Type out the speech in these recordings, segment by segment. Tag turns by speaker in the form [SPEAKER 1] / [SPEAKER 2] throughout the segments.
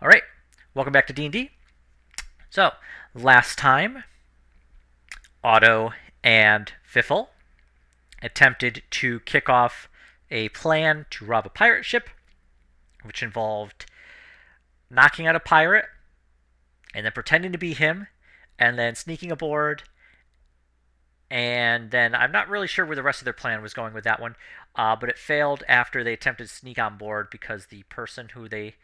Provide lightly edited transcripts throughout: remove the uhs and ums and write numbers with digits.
[SPEAKER 1] All right, welcome back to D&D. So, last time, Otto and Fiffle attempted to kick off a plan to rob a pirate ship, which involved knocking out a pirate and then pretending to be him, and then sneaking aboard. And then I'm not really sure where the rest of their plan was going with that one, but it failed after they attempted to sneak on board because the person who they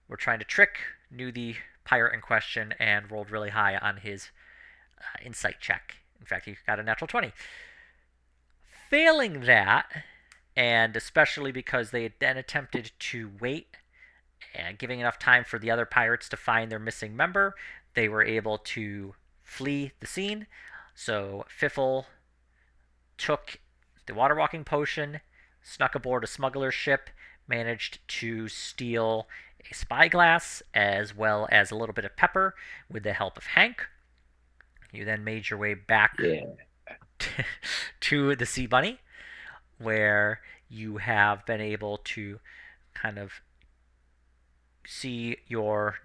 [SPEAKER 1] were trying to trick knew the pirate in question and rolled really high on his insight check. In fact, he got a natural 20. Failing that, and especially because they had then attempted to wait and giving enough time for the other pirates to find their missing member, they were able to flee the scene. So Fiffle took the water walking potion, snuck aboard a smuggler's ship, managed to steal a spyglass as well as a little bit of pepper with the help of Hank. You then made your way back
[SPEAKER 2] Yeah.
[SPEAKER 1] to the Sea Bunny, where you have been able to kind of see your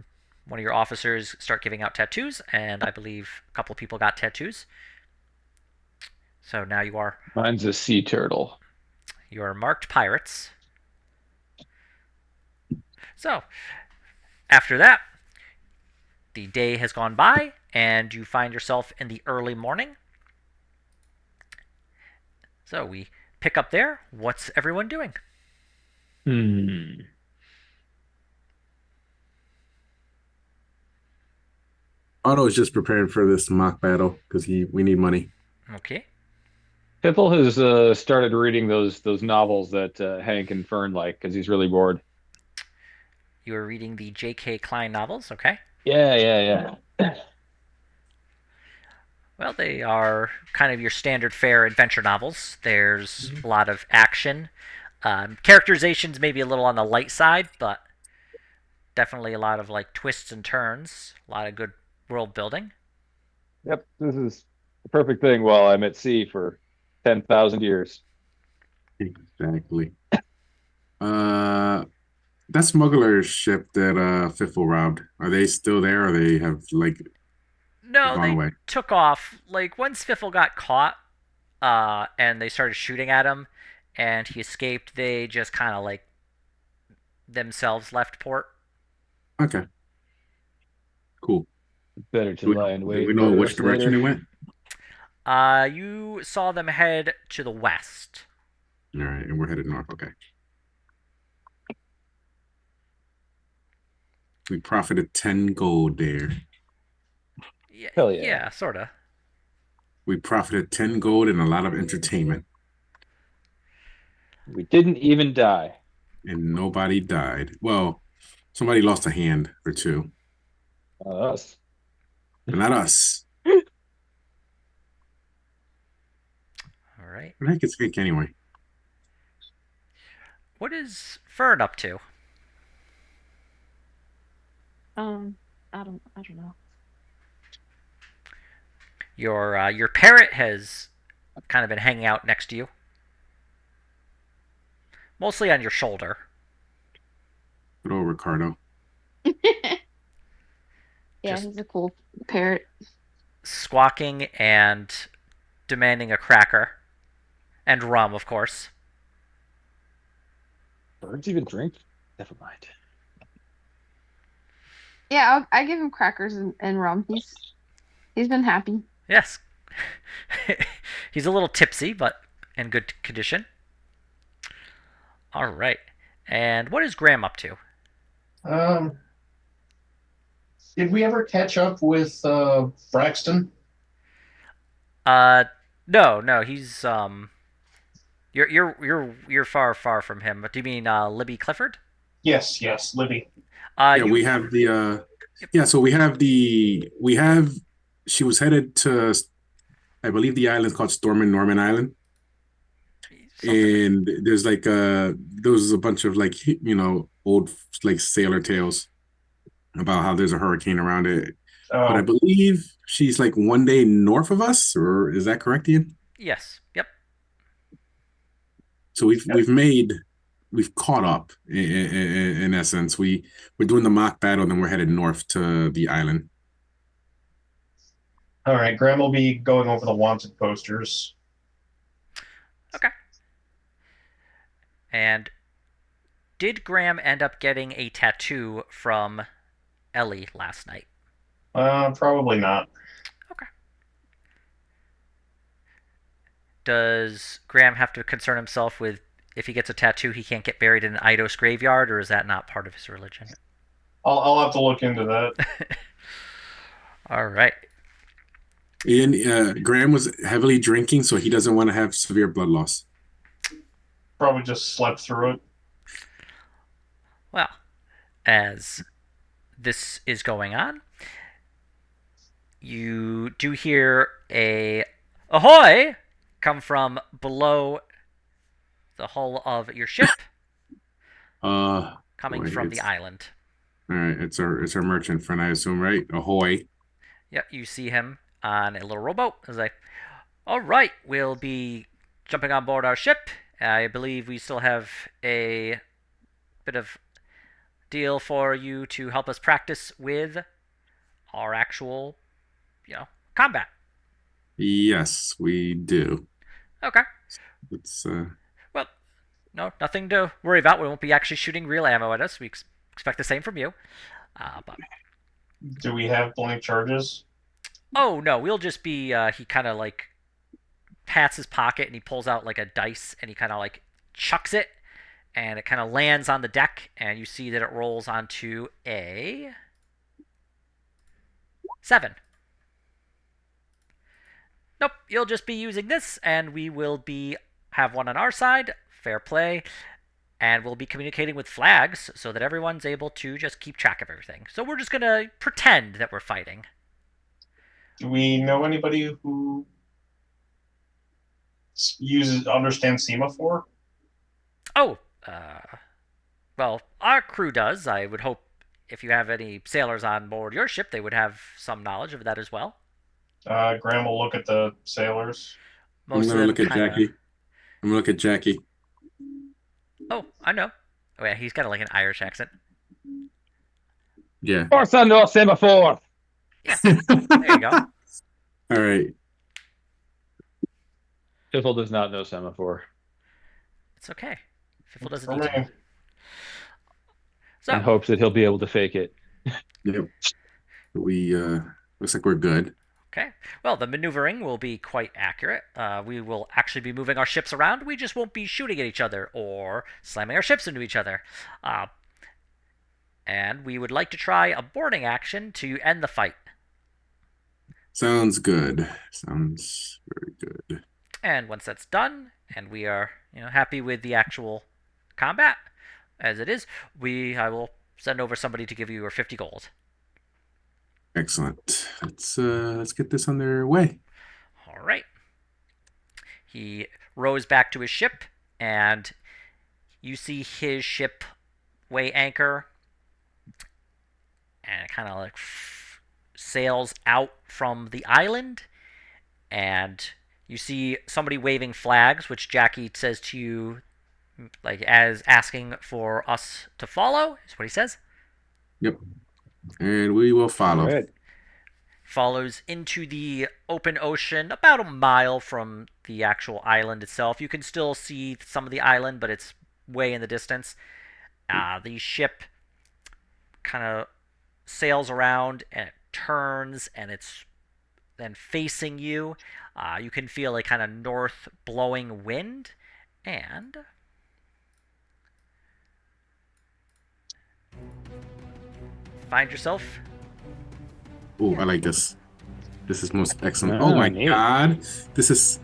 [SPEAKER 1] one of your officers start giving out tattoos, and I believe a couple of people got tattoos. So now
[SPEAKER 2] Mine's a sea turtle.
[SPEAKER 1] you are marked pirates. So after that, the day has gone by, and you find yourself in the early morning. So we pick up there. What's everyone doing?
[SPEAKER 2] Hmm.
[SPEAKER 3] Otto is just preparing for this mock battle because we need money.
[SPEAKER 1] Okay.
[SPEAKER 2] Piffle has started reading those novels that Hank and Fern like because he's really bored.
[SPEAKER 1] You are reading the J.K. Klein novels, okay?
[SPEAKER 2] Yeah, yeah, yeah.
[SPEAKER 1] Well, they are kind of your standard fare adventure novels. There's a lot of action. Characterizations maybe a little on the light side, but definitely a lot of like twists and turns. A lot of good world building.
[SPEAKER 2] Yep, this is the perfect thing while I'm at sea for 10,000 years.
[SPEAKER 3] Exactly. Uh, that smuggler ship that Fiffle robbed, are they still there or they have like
[SPEAKER 1] No,
[SPEAKER 3] gone
[SPEAKER 1] they
[SPEAKER 3] away?
[SPEAKER 1] took off. Like once Fiffle got caught, and they started shooting at him, and he escaped. They just kind of like themselves left port.
[SPEAKER 3] Okay, cool.
[SPEAKER 2] Better to
[SPEAKER 3] Do
[SPEAKER 2] lie in
[SPEAKER 3] do we
[SPEAKER 2] wait
[SPEAKER 3] know
[SPEAKER 2] for
[SPEAKER 3] which
[SPEAKER 2] us
[SPEAKER 3] direction
[SPEAKER 2] later.
[SPEAKER 3] they went?
[SPEAKER 1] You saw them head to the west.
[SPEAKER 3] All right, and we're headed north. Okay. We profited 10 gold there.
[SPEAKER 1] Yeah,
[SPEAKER 2] Hell yeah.
[SPEAKER 1] yeah, sorta.
[SPEAKER 3] We profited 10 gold and a lot of entertainment,
[SPEAKER 2] We didn't even die.
[SPEAKER 3] and nobody died. Well, somebody lost a hand or two,
[SPEAKER 2] Us.
[SPEAKER 3] but not us.
[SPEAKER 1] All right.
[SPEAKER 3] But I could speak anyway.
[SPEAKER 1] What is Fern up to?
[SPEAKER 4] Um, I don't know.
[SPEAKER 1] Your parrot has kind of been hanging out next to you, mostly on your shoulder,
[SPEAKER 3] Good old Ricardo.
[SPEAKER 4] Yeah,
[SPEAKER 1] just
[SPEAKER 4] he's a cool parrot.
[SPEAKER 1] squawking and demanding a cracker and rum, of course.
[SPEAKER 2] Birds even drink? Never mind.
[SPEAKER 4] Yeah, I give him crackers and rum. He's been happy.
[SPEAKER 1] Yes, he's a little tipsy, but in good condition. All right. And what is Graham up to?
[SPEAKER 5] Um, did we ever catch up with Braxton?
[SPEAKER 1] Uh, no, no, he's you're far far from him. Do you mean Libby Clifford?
[SPEAKER 5] Yes, yes, Libby.
[SPEAKER 3] Yeah, we
[SPEAKER 1] You've
[SPEAKER 3] have the yeah, so we have she was headed to I believe the island's called Storm and Norman Island.
[SPEAKER 1] something.
[SPEAKER 3] And there's like there was a bunch of like old like sailor tales about how there's a hurricane around it. But I
[SPEAKER 5] Oh,
[SPEAKER 3] believe she's like one day north of us, or is that correct, Ian?
[SPEAKER 1] Yes. Yep.
[SPEAKER 3] So we've
[SPEAKER 5] yeah.
[SPEAKER 3] made we've caught up in essence. We're doing the mock battle, and then we're headed north to the island.
[SPEAKER 5] All right, Graham will be going over the wanted posters.
[SPEAKER 1] Okay. And did Graham end up getting a tattoo from Ellie last night?
[SPEAKER 5] Probably not.
[SPEAKER 1] Okay. Does Graham have to concern himself with if he gets a tattoo, he can't get buried in an Eidos graveyard, or is that not part of his religion?
[SPEAKER 5] I'll have to look into that.
[SPEAKER 1] All right.
[SPEAKER 3] And Graham was heavily drinking, so he doesn't want to have severe blood loss.
[SPEAKER 5] Probably just slept through it.
[SPEAKER 1] Well, as this is going on, you do hear a ahoy come from below the hull of your ship, coming
[SPEAKER 3] boy,
[SPEAKER 1] from the island.
[SPEAKER 3] All right, it's our merchant friend, I assume, right? Ahoy!
[SPEAKER 1] Yep, you see him on a little rowboat. He's like, all right, we'll be jumping on board our ship. I believe we still have a bit of deal for you to help us practice with our actual, combat.
[SPEAKER 3] Yes, we do.
[SPEAKER 1] Okay.
[SPEAKER 3] It's
[SPEAKER 1] Well, no, nothing to worry about. We won't be actually shooting real ammo at us. We expect the same from you. But
[SPEAKER 5] Do we have blank charges?
[SPEAKER 1] oh no, we'll just be. He kind of like pats his pocket and he pulls out like a dice and he kind of like chucks it, and it kind of lands on the deck, and you see that it rolls onto a 7. Nope, you'll just be using this, and we will be have one on our side. Fair play. And we'll be communicating with flags so that everyone's able to just keep track of everything. So we're just going to pretend that we're fighting.
[SPEAKER 5] Do we know anybody who understands semaphore?
[SPEAKER 1] Oh, well, our crew does. I would hope if you have any sailors on board your ship, they would have some knowledge of that as well.
[SPEAKER 5] Graham will look at the sailors.
[SPEAKER 1] Most
[SPEAKER 3] I'm
[SPEAKER 1] of
[SPEAKER 3] gonna
[SPEAKER 1] them
[SPEAKER 3] look at
[SPEAKER 1] kinda...
[SPEAKER 3] Jackie. I'm gonna look at Jackie.
[SPEAKER 1] Oh, I know. Oh yeah, he's got like an Irish accent.
[SPEAKER 3] Yeah.
[SPEAKER 2] Of course I know semaphore.
[SPEAKER 1] Yeah, there you go.
[SPEAKER 3] All right.
[SPEAKER 2] Fiffle does not know semaphore.
[SPEAKER 1] It's okay. Fiffle doesn't
[SPEAKER 5] For
[SPEAKER 1] need to.
[SPEAKER 5] me.
[SPEAKER 1] So,
[SPEAKER 2] And hopes that he'll be able to fake it.
[SPEAKER 3] Yep. We looks like we're good.
[SPEAKER 1] okay. Well, the maneuvering will be quite accurate. We will actually be moving our ships around. We just won't be shooting at each other or slamming our ships into each other. And we would like to try a boarding action to end the fight.
[SPEAKER 3] Sounds good. Sounds very good.
[SPEAKER 1] And once that's done, and we are happy with the actual combat as it is, I will send over somebody to give you your 50 gold.
[SPEAKER 3] Excellent. Let's get this on their way.
[SPEAKER 1] All right. He rows back to his ship, and you see his ship weigh anchor, and it kind of like sails out from the island, and you see somebody waving flags, which Jackie says to you, like as asking for us to follow, is what he says.
[SPEAKER 3] Yep. And we will follow.
[SPEAKER 2] All right.
[SPEAKER 1] Follows into the open ocean about a mile from the actual island itself. You can still see some of the island, but it's way in the distance. The ship kind of sails around and it turns and it's then facing you. You can feel a kind of north blowing wind, and find yourself.
[SPEAKER 3] Oh, I like this. This is most excellent.
[SPEAKER 2] Ah,
[SPEAKER 3] Oh my
[SPEAKER 2] neat.
[SPEAKER 3] God. This is.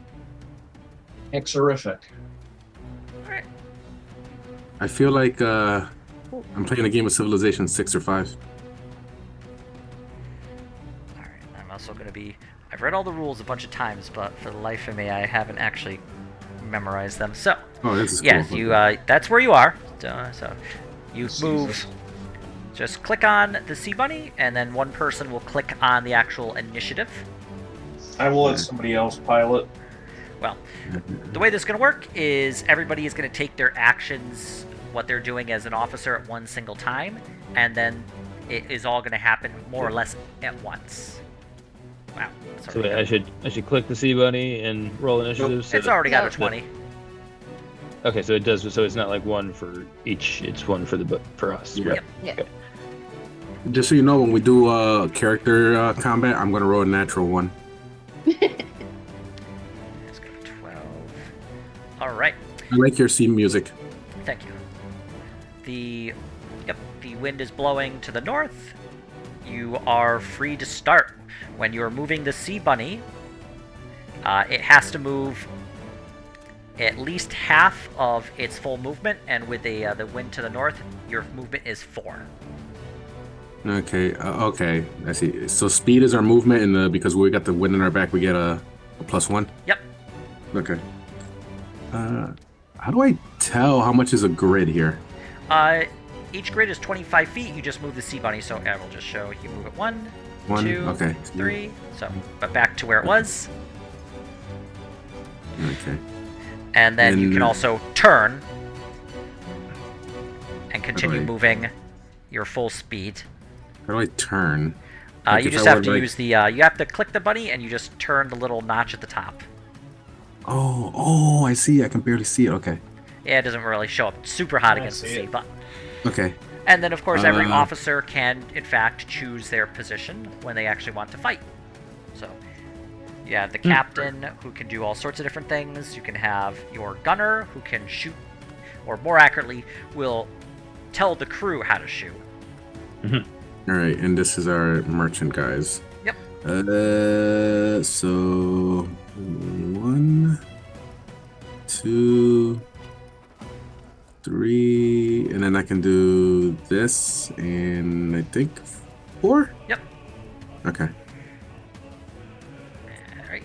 [SPEAKER 5] Exorific.
[SPEAKER 1] All right.
[SPEAKER 3] I feel like I'm playing a game of Civilization 6 or 5.
[SPEAKER 1] All right. I'm also going to be. I've read all the rules a bunch of times, but for the life of me, I haven't actually memorized them. So,
[SPEAKER 3] Oh, this is
[SPEAKER 1] yeah,
[SPEAKER 3] cool.
[SPEAKER 1] you. That's where you are. So you
[SPEAKER 5] Jesus.
[SPEAKER 1] move. Just click on the sea bunny, and then one person will click on the actual initiative.
[SPEAKER 5] I will let somebody else pilot.
[SPEAKER 1] Well, the way this is going to work is everybody is going to take their actions what they're doing as an officer at one single time, and then it is all going to happen more or less at once. Wow.
[SPEAKER 2] So wait, I should click the C bunny and roll initiative. So
[SPEAKER 1] It's already got a
[SPEAKER 4] Yep.
[SPEAKER 1] 20.
[SPEAKER 2] Okay, so it does. So it's not like one for each. It's one for us.
[SPEAKER 3] Yeah.
[SPEAKER 2] Right?
[SPEAKER 4] Yeah.
[SPEAKER 2] Okay.
[SPEAKER 3] Just so you know, when we do character combat, I'm gonna roll a natural one.
[SPEAKER 1] Let's go to 12. All right.
[SPEAKER 3] I like your theme music.
[SPEAKER 1] Thank you. The wind is blowing to the north. You are free to start. When you're moving the sea bunny, it has to move at least half of its full movement, and with the wind to the north, your movement is 4.
[SPEAKER 3] Okay, okay, I see. So speed is our movement, and because we got the wind in our back, we get a +1.
[SPEAKER 1] Yep.
[SPEAKER 3] Okay. How do I tell how much is a grid here?
[SPEAKER 1] Each grid is 25 feet. You just move the sea bunny, so I will just show you move it 1, 2,
[SPEAKER 3] Okay.
[SPEAKER 1] 3. So, but back to where it was,
[SPEAKER 3] Okay.
[SPEAKER 1] and then you
[SPEAKER 3] And-
[SPEAKER 1] can also turn and continue
[SPEAKER 3] Right.
[SPEAKER 1] moving your full speed.
[SPEAKER 3] How do I turn? Like
[SPEAKER 1] You
[SPEAKER 3] if
[SPEAKER 1] just
[SPEAKER 3] I
[SPEAKER 1] have
[SPEAKER 3] were,
[SPEAKER 1] to
[SPEAKER 3] like-
[SPEAKER 1] use the. You have to click the bunny, and you just turn the little notch at the top.
[SPEAKER 3] Oh, I see. I can barely see it. Okay.
[SPEAKER 1] Yeah, it doesn't really show up super hot
[SPEAKER 5] I
[SPEAKER 1] against the
[SPEAKER 5] see
[SPEAKER 1] sea
[SPEAKER 5] it.
[SPEAKER 1] button.
[SPEAKER 3] Okay.
[SPEAKER 1] And then, of course, every
[SPEAKER 3] Uh,
[SPEAKER 1] officer can, in fact, choose their position when they actually want to fight. So, you have the captain, who can do all sorts of different things. You can have your gunner, who can shoot, or more accurately, will tell the crew how to shoot.
[SPEAKER 3] All right, and this is our merchant guys.
[SPEAKER 1] Yep.
[SPEAKER 3] So 1, 2, 3, and then I can do this, and I think 4.
[SPEAKER 1] Yep.
[SPEAKER 3] Okay.
[SPEAKER 1] All right.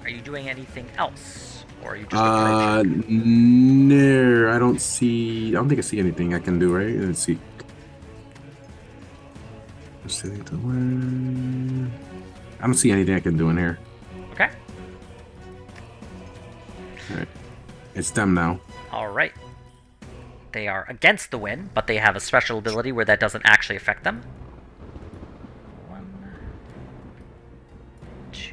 [SPEAKER 1] Are you doing anything else, or are you just
[SPEAKER 3] Uh,
[SPEAKER 1] approaching?
[SPEAKER 3] no, I don't see. I don't think I see anything I can do. Right? Let's see. I don't see anything I can do in here.
[SPEAKER 1] Okay.
[SPEAKER 3] It's them now.
[SPEAKER 1] All right. They are against the wind, but they have a special ability where that doesn't actually affect them. 1, 2,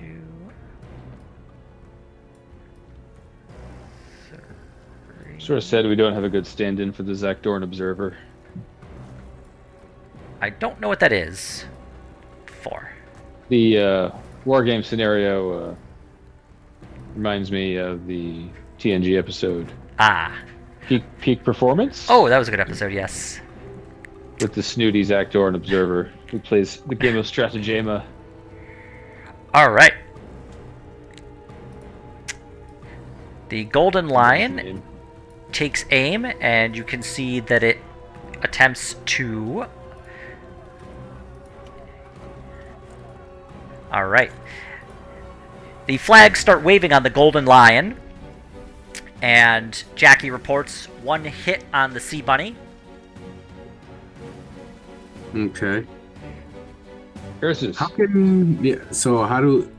[SPEAKER 1] 3.
[SPEAKER 2] Sort of said we don't have a good stand-in for the Zach Dorn Observer.
[SPEAKER 1] I don't know what that is. 4.
[SPEAKER 2] The war game scenario reminds me of the TNG episode
[SPEAKER 1] Ah.
[SPEAKER 2] Peak Performance
[SPEAKER 1] Oh, that was a good episode, yes.
[SPEAKER 2] with the snooty Zach Dorn Observer who plays the game of Stratagema.
[SPEAKER 1] All right. The Golden Lion takes aim, and you can see that it attempts to... Alright. The flags start waving on the Golden Lion, and Jackie reports 1 hit on the Sea Bunny.
[SPEAKER 3] Okay.
[SPEAKER 2] Curses.
[SPEAKER 3] How can? Yeah. So how do?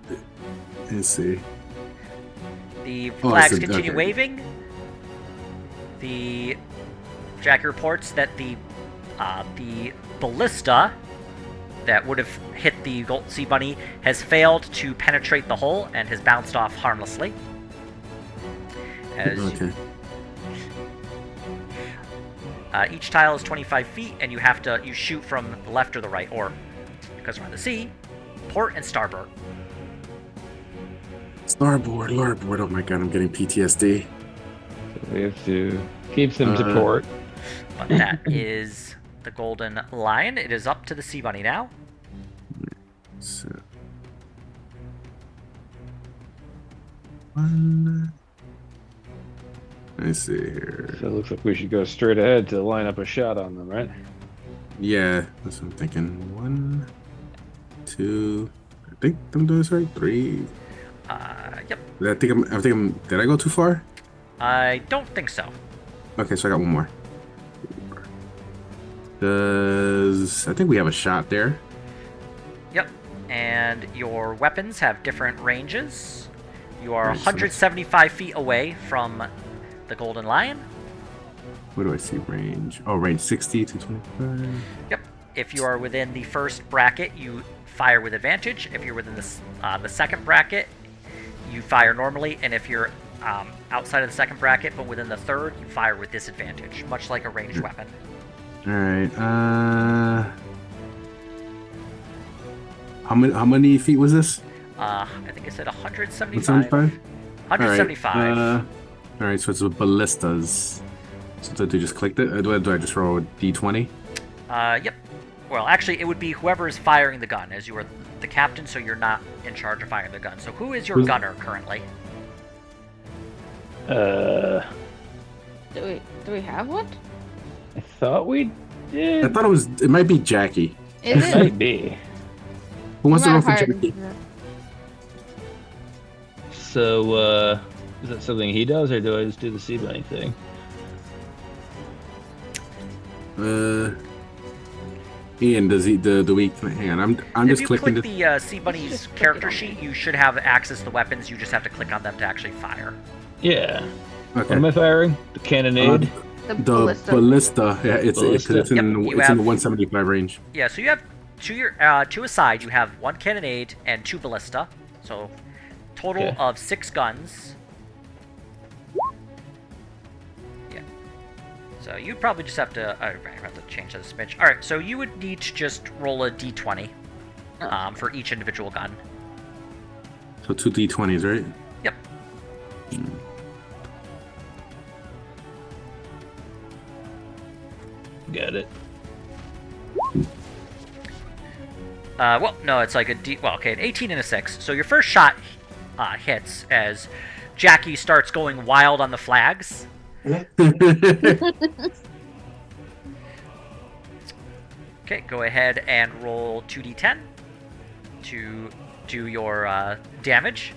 [SPEAKER 3] Let's see.
[SPEAKER 1] The
[SPEAKER 3] Oh,
[SPEAKER 1] flags
[SPEAKER 3] it's a-
[SPEAKER 1] continue
[SPEAKER 3] okay.
[SPEAKER 1] waving. The Jackie reports that the ballista that would have hit the Gold Sea Bunny has failed to penetrate the hull and has bounced off harmlessly. As
[SPEAKER 3] Okay.
[SPEAKER 1] each tile is 25 feet, and you shoot from the left or the right, or because we're on the sea, port and starboard.
[SPEAKER 3] Starboard, larboard. Oh my god, I'm getting PTSD.
[SPEAKER 2] We have to keep them to port.
[SPEAKER 1] But that is the Golden Lion. It is up to the Sea Bunny now.
[SPEAKER 3] So. 1. Let's see here.
[SPEAKER 2] So it looks like we should go straight ahead to line up a shot on them, right?
[SPEAKER 3] Yeah, that's what I'm thinking. 1, 2. I think I'm doing this right. 3.
[SPEAKER 1] Yep.
[SPEAKER 3] Did I go too far?
[SPEAKER 1] I don't think so.
[SPEAKER 3] Okay, so I got one more. I think we have a shot there.
[SPEAKER 1] Yep. And your weapons have different ranges. You are
[SPEAKER 3] Right, so
[SPEAKER 1] 175 feet away from the Golden Lion.
[SPEAKER 3] What do I see? Range. Oh, range 60 to 25.
[SPEAKER 1] Yep. If you are within the first bracket, you fire with advantage. If you're within the second bracket, you fire normally. And if you're outside of the second bracket but within the third, you fire with disadvantage, much like a ranged weapon.
[SPEAKER 3] All right. How many feet was this?
[SPEAKER 1] I think I said 175.
[SPEAKER 3] 175?
[SPEAKER 1] 175.
[SPEAKER 3] All right, so it's with ballistas. So did you just click it? Do I just roll a d20?
[SPEAKER 1] Yep. Well, actually, it would be whoever is firing the gun, as you are the captain, so you're not in charge of firing the gun. So who is your gunner currently?
[SPEAKER 2] Uh,
[SPEAKER 4] Do we have one?
[SPEAKER 2] I thought we did.
[SPEAKER 3] I thought it might be Jackie.
[SPEAKER 4] Is
[SPEAKER 2] It
[SPEAKER 4] it?
[SPEAKER 2] might be.
[SPEAKER 3] Who wants to
[SPEAKER 4] You
[SPEAKER 3] roll
[SPEAKER 4] might
[SPEAKER 3] for
[SPEAKER 4] have hired-
[SPEAKER 3] Jackie?
[SPEAKER 2] So, is that something he does, or do I just do the sea bunny thing?
[SPEAKER 3] Ian, does he do we hang on, I'm
[SPEAKER 1] If
[SPEAKER 3] just
[SPEAKER 1] you
[SPEAKER 3] clicking
[SPEAKER 1] click
[SPEAKER 3] this.
[SPEAKER 1] the Sea Bunny's
[SPEAKER 4] Just click it
[SPEAKER 1] character
[SPEAKER 4] on
[SPEAKER 1] sheet,
[SPEAKER 4] it.
[SPEAKER 1] you should have access to the weapons. You just have to click on them to actually fire.
[SPEAKER 2] Yeah. What
[SPEAKER 3] Okay.
[SPEAKER 2] am I firing? The cannonade?
[SPEAKER 4] The
[SPEAKER 3] The
[SPEAKER 4] ballista.
[SPEAKER 3] ballista. Yeah, it's
[SPEAKER 2] Ballista?
[SPEAKER 3] it's in
[SPEAKER 1] Yep,
[SPEAKER 3] the,
[SPEAKER 1] you
[SPEAKER 3] it's in
[SPEAKER 1] have-
[SPEAKER 3] the 175 range.
[SPEAKER 1] Yeah, so you have to aside, you have 1 cannonade and 2 ballista. So total
[SPEAKER 2] Okay.
[SPEAKER 1] of 6 guns. Yeah. So you probably just have to. I have to change that a smidge. All right. So you would need to just roll a d20 for each individual gun.
[SPEAKER 3] So 2 d20s, right?
[SPEAKER 1] Yep.
[SPEAKER 2] Got it.
[SPEAKER 1] Well, no, it's like a D. Well, okay, an 18 and a 6. So your first shot hits as Jackie starts going wild on the flags. Okay, go ahead and roll 2d10 to do your damage.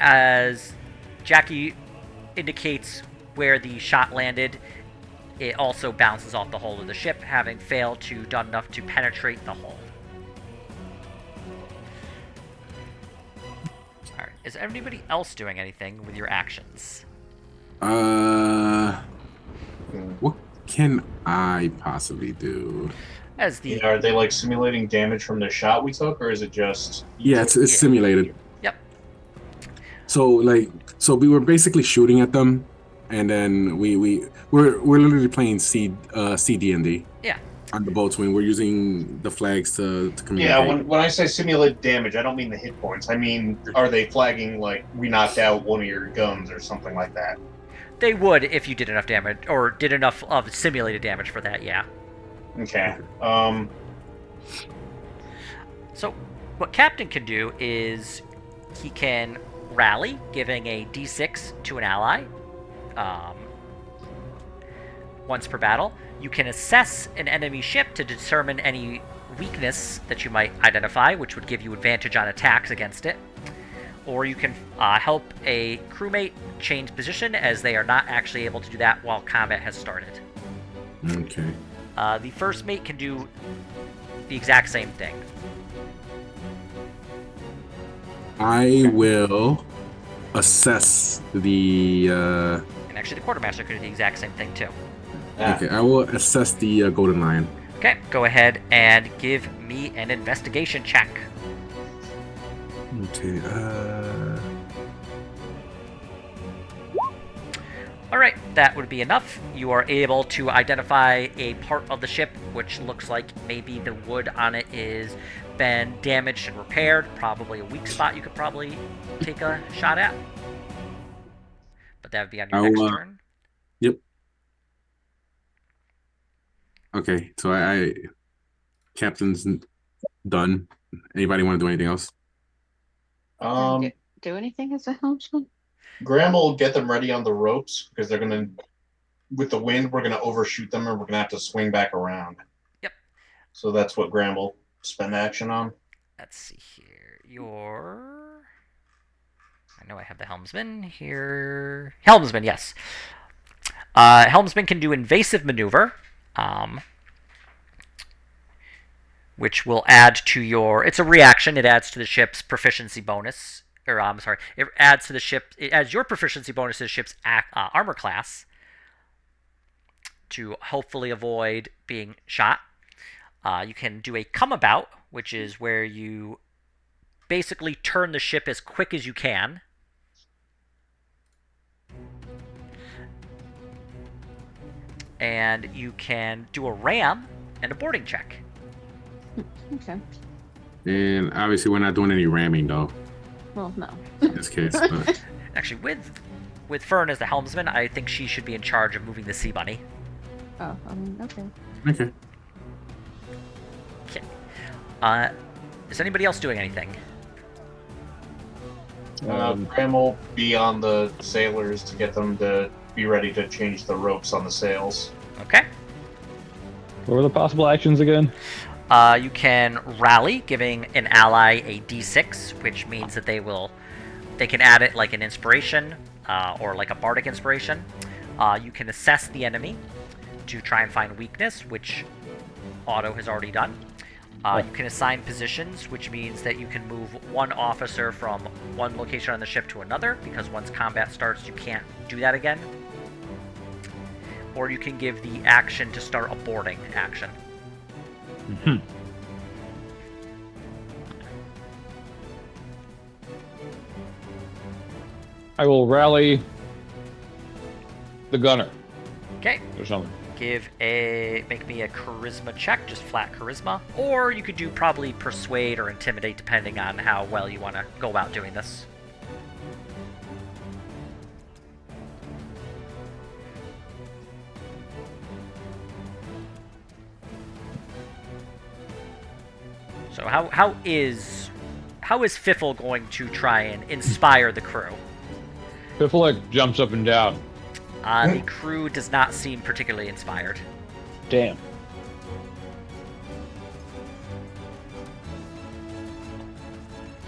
[SPEAKER 1] As Jackie indicates where the shot landed, it also bounces off the hull of the ship, having failed to done enough to penetrate the hull. Alright, is anybody else doing anything with your actions?
[SPEAKER 3] What can I possibly do?
[SPEAKER 1] As the
[SPEAKER 5] Yeah, are they like simulating damage from the shot we took, or is it just?
[SPEAKER 3] Yeah, it's
[SPEAKER 1] Yeah.
[SPEAKER 3] simulated.
[SPEAKER 1] Yep.
[SPEAKER 3] So we were basically shooting at them, and then we're literally playing CD&D
[SPEAKER 1] Yeah.
[SPEAKER 3] on the boatswain. We're using the flags to communicate.
[SPEAKER 5] Yeah, when I say simulate damage, I don't mean the hit points. I mean, are they flagging like we knocked out one of your guns or something like that?
[SPEAKER 1] They would if you did enough damage, or did enough of simulated damage for that, yeah.
[SPEAKER 5] Okay.
[SPEAKER 1] So, what Captain can do is he can rally, giving a d6 to an ally once per battle. You can assess an enemy ship to determine any weakness that you might identify, which would give you advantage on attacks against it. Or you can help a crewmate change position, as they are not actually able to do that while combat has started.
[SPEAKER 3] Okay.
[SPEAKER 1] The first mate can do the exact same thing.
[SPEAKER 3] I will assess the.
[SPEAKER 1] And actually, the quartermaster could do the exact same thing too.
[SPEAKER 3] Okay, I will assess the golden lion.
[SPEAKER 1] Okay, go ahead and give me an investigation check.
[SPEAKER 3] Okay.
[SPEAKER 1] Alright, that would be enough. You are able to identify a part of the ship which looks like maybe the wood on it is been damaged and repaired. Probably a weak spot you could probably take a shot at. But that would be on your next turn.
[SPEAKER 3] Yep. Okay, so I captain's done. Anybody want to do anything else?
[SPEAKER 4] Do anything as a helmsman?
[SPEAKER 5] Graham will get them ready on the ropes because they're gonna, with the wind, we're gonna overshoot them, and we're gonna have to swing back around.
[SPEAKER 1] Yep.
[SPEAKER 5] So that's what Graham will spend action on.
[SPEAKER 1] Let's see here. I know I have the helmsman here. Helmsman, yes. Helmsman can do invasive maneuver, which will add to your... It's a reaction. It adds to the ship's proficiency bonus or I'm sorry, it adds to the ship. It adds your proficiency bonus to the ship's armor class to hopefully avoid being shot. You can do a come about, which is where you basically turn the ship as quick as you can. And you can do a ram and a boarding check.
[SPEAKER 4] Okay.
[SPEAKER 3] And obviously, we're not doing any ramming though
[SPEAKER 4] Well, no.
[SPEAKER 3] in this case. But
[SPEAKER 1] Actually, with Fern as the helmsman, I think she should be in charge of moving the Sea Bunny.
[SPEAKER 4] Oh, okay.
[SPEAKER 3] okay.
[SPEAKER 1] Okay. Is anybody else doing anything?
[SPEAKER 5] Graham will be on the sailors to get them to be ready to change the ropes on the sails.
[SPEAKER 1] Okay.
[SPEAKER 2] What were the possible actions again?
[SPEAKER 1] You can rally, giving an ally a d6, which means that they can add it like an inspiration or like a bardic inspiration. You can assess the enemy to try and find weakness, which Otto has already done. You can assign positions, which means that you can move one officer from one location on the ship to another, because once combat starts, you can't do that again. Or you can give the action to start a boarding action.
[SPEAKER 2] Mm-hmm. I will rally the gunner
[SPEAKER 1] Okay.
[SPEAKER 2] or something.
[SPEAKER 1] Make me a charisma check, just flat charisma. Or you could do probably persuade or intimidate, depending on how well you want to go about doing this. So how is Fiffle going to try and inspire the crew?
[SPEAKER 2] Piffle jumps up and down.
[SPEAKER 1] The crew does not seem particularly inspired.
[SPEAKER 2] Damn.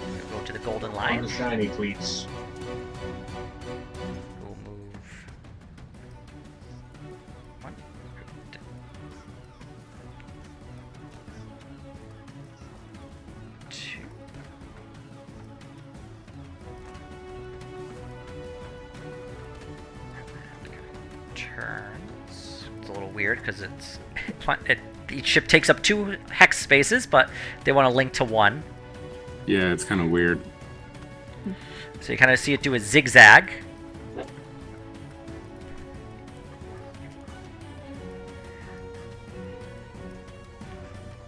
[SPEAKER 1] We'll go to the Golden
[SPEAKER 5] On
[SPEAKER 1] Lion.
[SPEAKER 5] the shiny cleats.
[SPEAKER 1] We'll move. One. Two. Turns. It's a little weird because each ship takes up 2 hex spaces, but they want to link to 1.
[SPEAKER 3] Yeah, it's kind of weird.
[SPEAKER 1] So you kind of see it do a zigzag.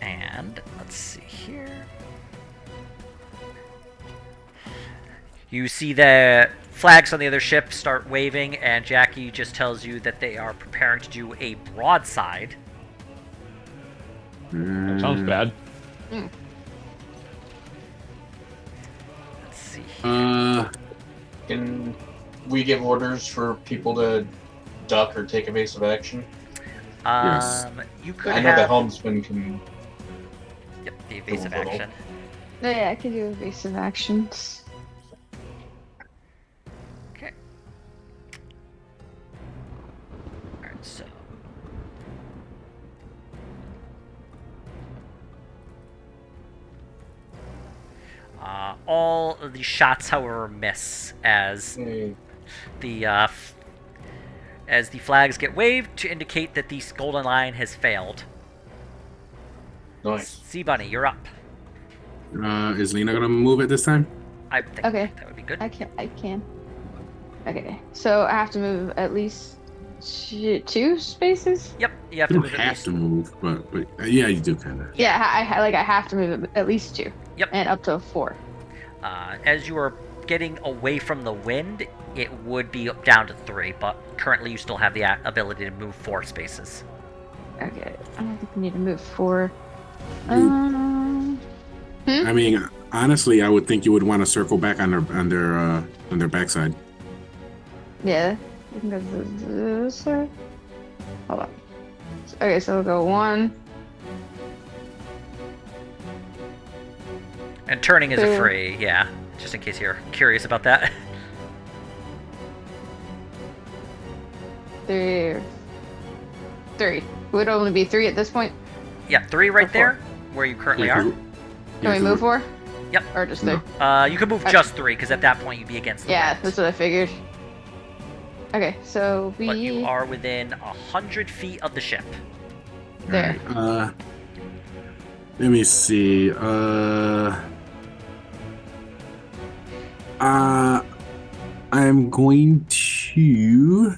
[SPEAKER 1] And let's see here. You see the flags on the other ship start waving, and Jackie just tells you that they are preparing to do a broadside.
[SPEAKER 2] That sounds bad.
[SPEAKER 1] Let's see.
[SPEAKER 5] Can we give orders for people to duck or take evasive action?
[SPEAKER 3] Yes.
[SPEAKER 1] You could
[SPEAKER 5] I know
[SPEAKER 1] have
[SPEAKER 5] the helmsman can.
[SPEAKER 1] Yep, the evasive
[SPEAKER 5] little.
[SPEAKER 1] action.
[SPEAKER 4] No, yeah, I could do evasive actions.
[SPEAKER 1] Okay. Alright, so. All of the shots, however, miss as the as the flags get waved to indicate that the Golden Line has failed.
[SPEAKER 5] Nice.
[SPEAKER 1] Sea Bunny, you're up.
[SPEAKER 3] Is Lena gonna move it this time?
[SPEAKER 1] I think
[SPEAKER 4] Okay.
[SPEAKER 1] that would be good.
[SPEAKER 4] I can. Okay, so I have to move at least 2 spaces?
[SPEAKER 1] Yep, you have
[SPEAKER 3] You
[SPEAKER 1] to
[SPEAKER 3] don't
[SPEAKER 1] move at
[SPEAKER 3] have
[SPEAKER 1] least.
[SPEAKER 3] to move, but yeah, you do kind of.
[SPEAKER 4] Yeah, I have to move at least 2.
[SPEAKER 1] Yep.
[SPEAKER 4] And up to 4.
[SPEAKER 1] As you are getting away from the wind, it would be down to 3, but currently you still have the ability to move 4 spaces.
[SPEAKER 4] Okay, I don't think we need to move 4.
[SPEAKER 3] I mean, honestly, I would think you would want to circle back on their backside.
[SPEAKER 4] Yeah, we can go to this side. Hold on. Okay, so we'll go 1.
[SPEAKER 1] And turning is a
[SPEAKER 4] Two.
[SPEAKER 1] free, yeah. Just in case you're curious about that.
[SPEAKER 4] 3. Would only be 3 at this point.
[SPEAKER 1] Yeah, 3 right
[SPEAKER 4] Or
[SPEAKER 1] there, where you currently are.
[SPEAKER 4] Can we move 4?
[SPEAKER 1] Yep.
[SPEAKER 4] Or just
[SPEAKER 3] No.
[SPEAKER 4] 3?
[SPEAKER 1] You can move just 3 because at that point you'd be against the
[SPEAKER 4] Yeah,
[SPEAKER 1] wind.
[SPEAKER 4] that's what I figured. Okay, so we...
[SPEAKER 1] But you are within 100 feet of the ship.
[SPEAKER 4] There.
[SPEAKER 3] Alright, let me see. I'm going to.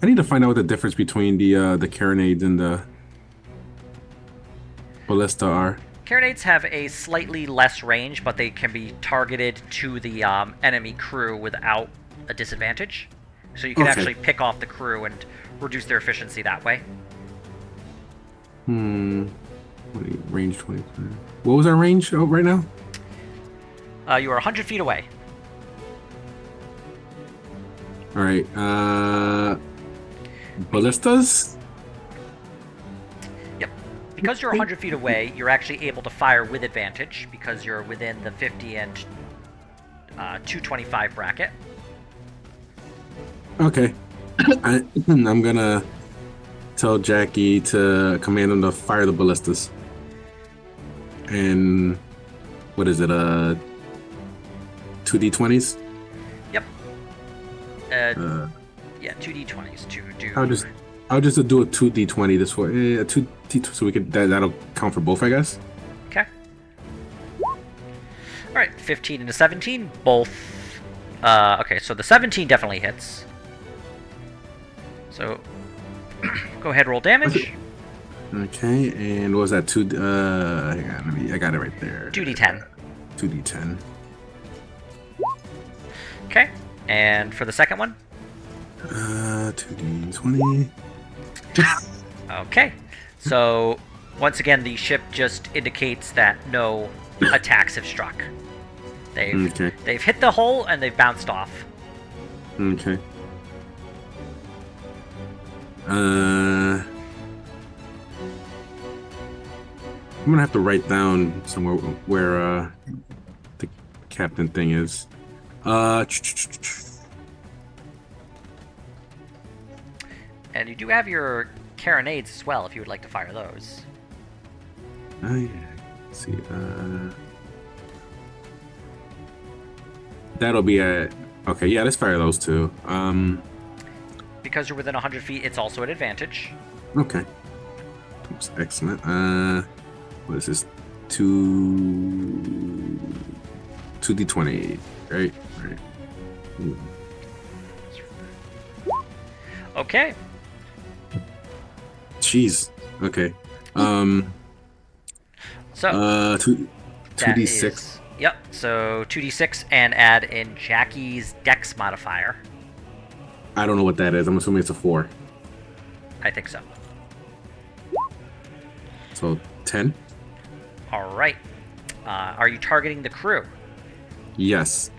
[SPEAKER 3] I need to find out what the difference between the carronades and the ballista are.
[SPEAKER 1] Carronades have a slightly less range, but they can be targeted to the enemy crew without a disadvantage. So you can
[SPEAKER 3] Okay.
[SPEAKER 1] actually pick off the crew and reduce their efficiency that way.
[SPEAKER 3] Range 20. What was our range right now?
[SPEAKER 1] You are 100 feet away.
[SPEAKER 3] All right. Ballistas?
[SPEAKER 1] Yep. Because you're 100 feet away, you're actually able to fire with advantage because you're within the 50 and 225 bracket.
[SPEAKER 3] Okay. I'm gonna tell Jackie to command him to fire the ballistas. And what is it? 2d20s?
[SPEAKER 1] Yep.
[SPEAKER 3] Uh,
[SPEAKER 1] Yeah, 2d20s to do.
[SPEAKER 3] I'll just do a 2d20 this way. A 2d20 so we could that'll count for both, I guess.
[SPEAKER 1] Okay. Alright, 15 and a 17, both. Okay, so the 17 definitely hits. So, go ahead, roll damage.
[SPEAKER 3] Okay, and what was that? Hang on, I got it right there.
[SPEAKER 1] 2d10.
[SPEAKER 3] 2d10.
[SPEAKER 1] Okay, and for the second one?
[SPEAKER 3] 2d20.
[SPEAKER 1] Okay, so once again, the ship just indicates that no attacks have struck.
[SPEAKER 3] Okay.
[SPEAKER 1] They've hit the hull and they've bounced off.
[SPEAKER 3] Okay. I'm gonna have to write down somewhere where the captain thing is.
[SPEAKER 1] And you do have your carronades as well, if you would like to fire those.
[SPEAKER 3] Oh yeah. Let's see. That'll be at. Okay, yeah, let's fire those two.
[SPEAKER 1] Because you're within 100 feet, it's also at advantage.
[SPEAKER 3] Okay. Oops, excellent. What is this? 2d20, right? Right.
[SPEAKER 1] Okay.
[SPEAKER 3] Jeez. Okay.
[SPEAKER 1] So,
[SPEAKER 3] 2d6.
[SPEAKER 1] is- Yep, so 2d6 and add in Jackie's dex modifier.
[SPEAKER 3] I don't know what that is. I'm assuming it's a 4.
[SPEAKER 1] I think so.
[SPEAKER 3] So 10?
[SPEAKER 1] Alright. Are you targeting the crew?
[SPEAKER 3] Yes.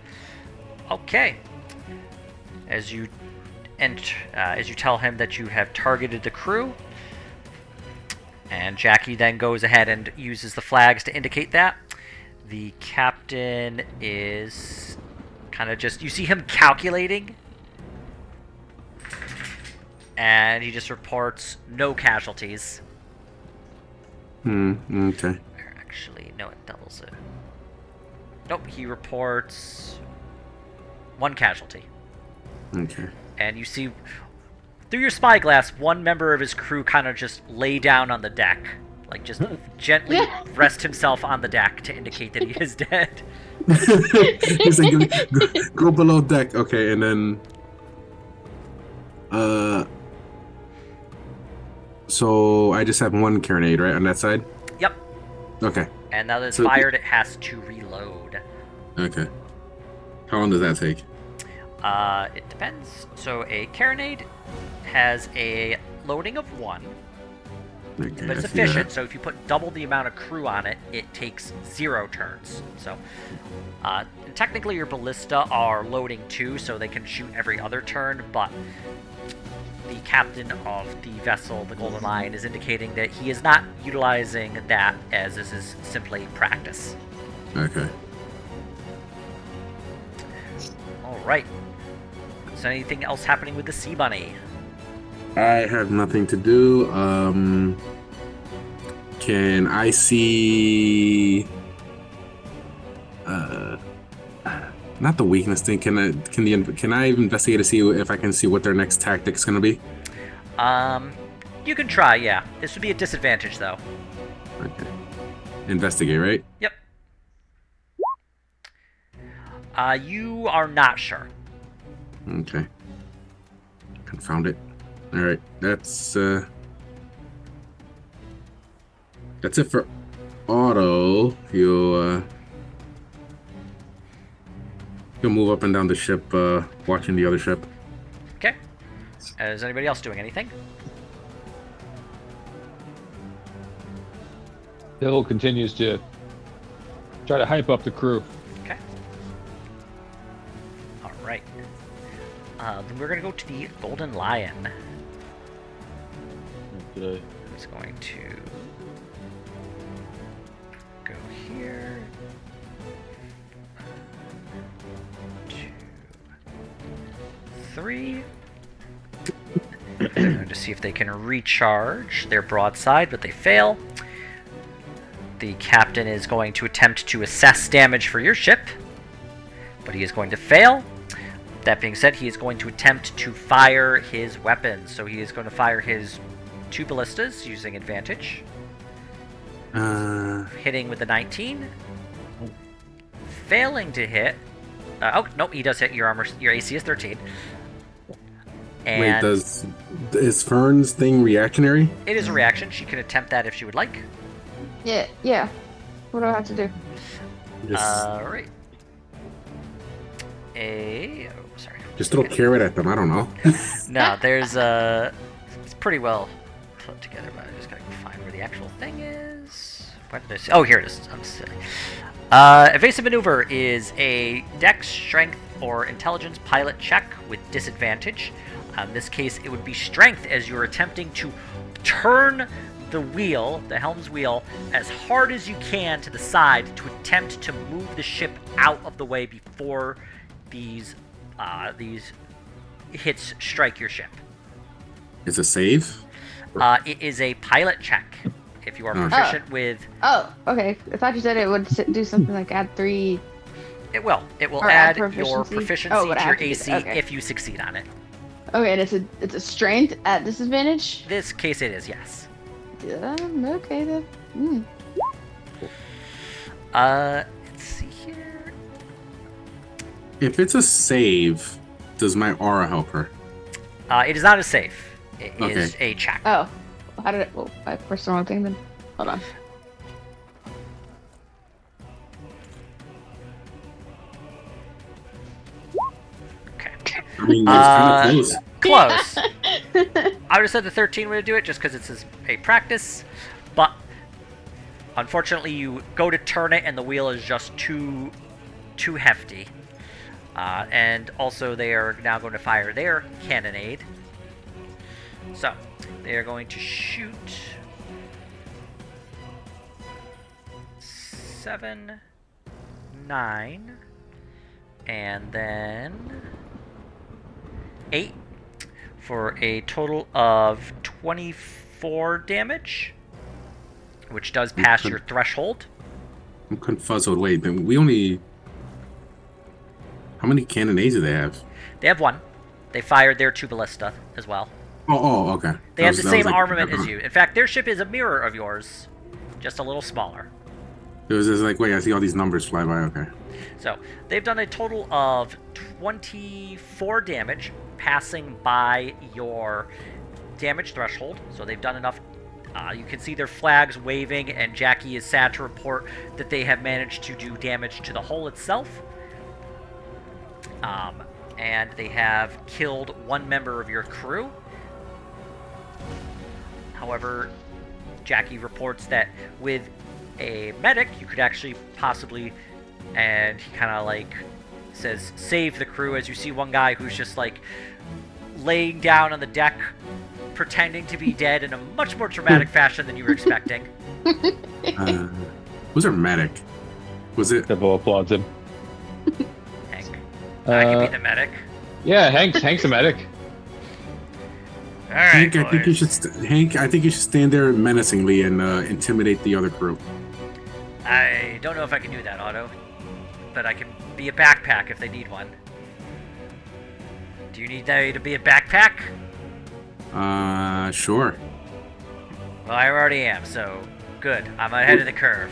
[SPEAKER 1] Okay. As you tell him that you have targeted the crew, and Jackie then goes ahead and uses the flags to indicate that. The captain is kind of just, you see him calculating, and he just reports no casualties.
[SPEAKER 3] Okay.
[SPEAKER 1] Actually, no, it doubles it. Nope, he reports 1 casualty.
[SPEAKER 3] Okay.
[SPEAKER 1] And you see, through your spyglass, one member of his crew kind of just lay down on the deck. Like, just gently rest himself on the deck to indicate that he is dead.
[SPEAKER 3] He's like, go below deck. Okay, and then so I just have 1 carronade, right, on that side?
[SPEAKER 1] Yep.
[SPEAKER 3] Okay.
[SPEAKER 1] And now that it's
[SPEAKER 3] So-
[SPEAKER 1] fired, it has to reload.
[SPEAKER 3] Okay. How long does that take?
[SPEAKER 1] It depends. So a carronade has a loading of 1,
[SPEAKER 3] Okay,
[SPEAKER 1] but it's
[SPEAKER 3] I see that.
[SPEAKER 1] efficient. So if you put double the amount of crew on it, it takes 0 turns. So technically your ballista are loading 2, so they can shoot every other turn, but the captain of the vessel, the Golden Lion, is indicating that he is not utilizing that, as this is simply practice.
[SPEAKER 3] Okay.
[SPEAKER 1] Alright. Is there anything else happening with the Sea Bunny?
[SPEAKER 3] I have nothing to do. Can I see? Uh, not the weakness thing. Can I investigate to see if I can see what their next tactic's gonna be?
[SPEAKER 1] You can try, yeah. This would be a disadvantage, though.
[SPEAKER 3] Okay. Investigate, right?
[SPEAKER 1] Yep. You are not sure.
[SPEAKER 3] Okay. Confound it. All right. That's it for Auto. You'll move up and down the ship, watching the other ship.
[SPEAKER 1] Okay. Is anybody else doing anything?
[SPEAKER 2] Devil continues to try to hype up the crew.
[SPEAKER 1] Okay. All right. Then we're gonna go to the Golden Lion.
[SPEAKER 2] Did
[SPEAKER 1] Who's going to go here? 2, 3. They're going to see if they can recharge their broadside, but they fail. The captain is going to attempt to assess damage for your ship, but he is going to fail. That being said, he is going to attempt to fire his weapons. So he is going to fire his 2 ballistas using advantage. Hitting with the 19. Failing to hit. Oh, nope, he does hit your armor. Your AC is 13. And
[SPEAKER 3] Wait, is Fern's thing reactionary?
[SPEAKER 1] it is a reaction. She can attempt that if she would like.
[SPEAKER 4] Yeah. What do I have to do?
[SPEAKER 1] Alright. Sorry.
[SPEAKER 3] Just throw a carrot at them. I don't know.
[SPEAKER 1] No, there's it's pretty well put together, but I just gotta find where the actual thing is. What did I say? Oh, here it is. I'm silly. Evasive maneuver is a dex, strength, or intelligence pilot check with disadvantage. In this case, it would be strength, as you're attempting to turn the wheel, the helm's wheel, as hard as you can to the side to attempt to move the ship out of the way before these hits strike your ship.
[SPEAKER 3] It's a save.
[SPEAKER 1] It is a pilot check. If you are proficient with...
[SPEAKER 4] Oh, okay. I thought you said it would do something like add 3.
[SPEAKER 1] It will. It will
[SPEAKER 4] Or
[SPEAKER 1] add
[SPEAKER 4] add
[SPEAKER 1] your
[SPEAKER 4] proficiency?
[SPEAKER 1] proficiency
[SPEAKER 4] Oh, but I
[SPEAKER 1] to your
[SPEAKER 4] have to do
[SPEAKER 1] AC
[SPEAKER 4] that, okay.
[SPEAKER 1] if you succeed on it.
[SPEAKER 4] Okay, and it's a strength at disadvantage?
[SPEAKER 1] This case it is, yes.
[SPEAKER 4] Okay then.
[SPEAKER 1] Let's see here.
[SPEAKER 3] If it's a save, does my aura help her?
[SPEAKER 1] It is not a save. It is
[SPEAKER 3] Okay.
[SPEAKER 1] a check.
[SPEAKER 4] Oh. How did it... Well, I pressed the wrong thing then. Hold on.
[SPEAKER 1] Okay.
[SPEAKER 3] I mean, it's kind of close.
[SPEAKER 1] Close. I would have said the 13 would do it just because it's a practice, but unfortunately you go to turn it and the wheel is just too hefty. And also they are now going to fire their cannonade. So, they are going to shoot 7, 9, and then 8 for a total of 24 damage, which does pass your threshold.
[SPEAKER 3] I'm confuzzled. Wait, then we only... How many cannonades do they have?
[SPEAKER 1] They have 1. They fired their 2 ballista as well.
[SPEAKER 3] Oh, okay.
[SPEAKER 1] They
[SPEAKER 3] That
[SPEAKER 1] have
[SPEAKER 3] was-
[SPEAKER 1] the
[SPEAKER 3] that
[SPEAKER 1] same
[SPEAKER 3] was like-
[SPEAKER 1] armament as you. In fact, their ship is a mirror of yours, just a little smaller.
[SPEAKER 3] It was just like, wait, I see all these numbers fly by. Okay.
[SPEAKER 1] So, they've done a total of 24 damage, passing by your damage threshold. So they've done enough. You can see their flags waving, and Jackie is sad to report that they have managed to do damage to the hull itself. And they have killed 1 member of your crew. However, Jackie reports that with a medic, you could actually possibly, and he kind of like says, save the crew, as you see one guy who's just like laying down on the deck, pretending to be dead in a much more dramatic fashion than you were expecting.
[SPEAKER 3] Who's our medic? Was it?
[SPEAKER 2] Devil applauds him.
[SPEAKER 1] Hank. I can be the medic.
[SPEAKER 2] Yeah, Hank's a medic.
[SPEAKER 1] All right,
[SPEAKER 3] Hank, I think you
[SPEAKER 1] boys.
[SPEAKER 3] should. Hank, I think you should stand there menacingly and intimidate the other crew.
[SPEAKER 1] I don't know if I can do that, Otto, but I can be a backpack if they need one. Do you need to be a backpack?
[SPEAKER 3] Sure.
[SPEAKER 1] Well, I already am, so good. I'm ahead of the curve.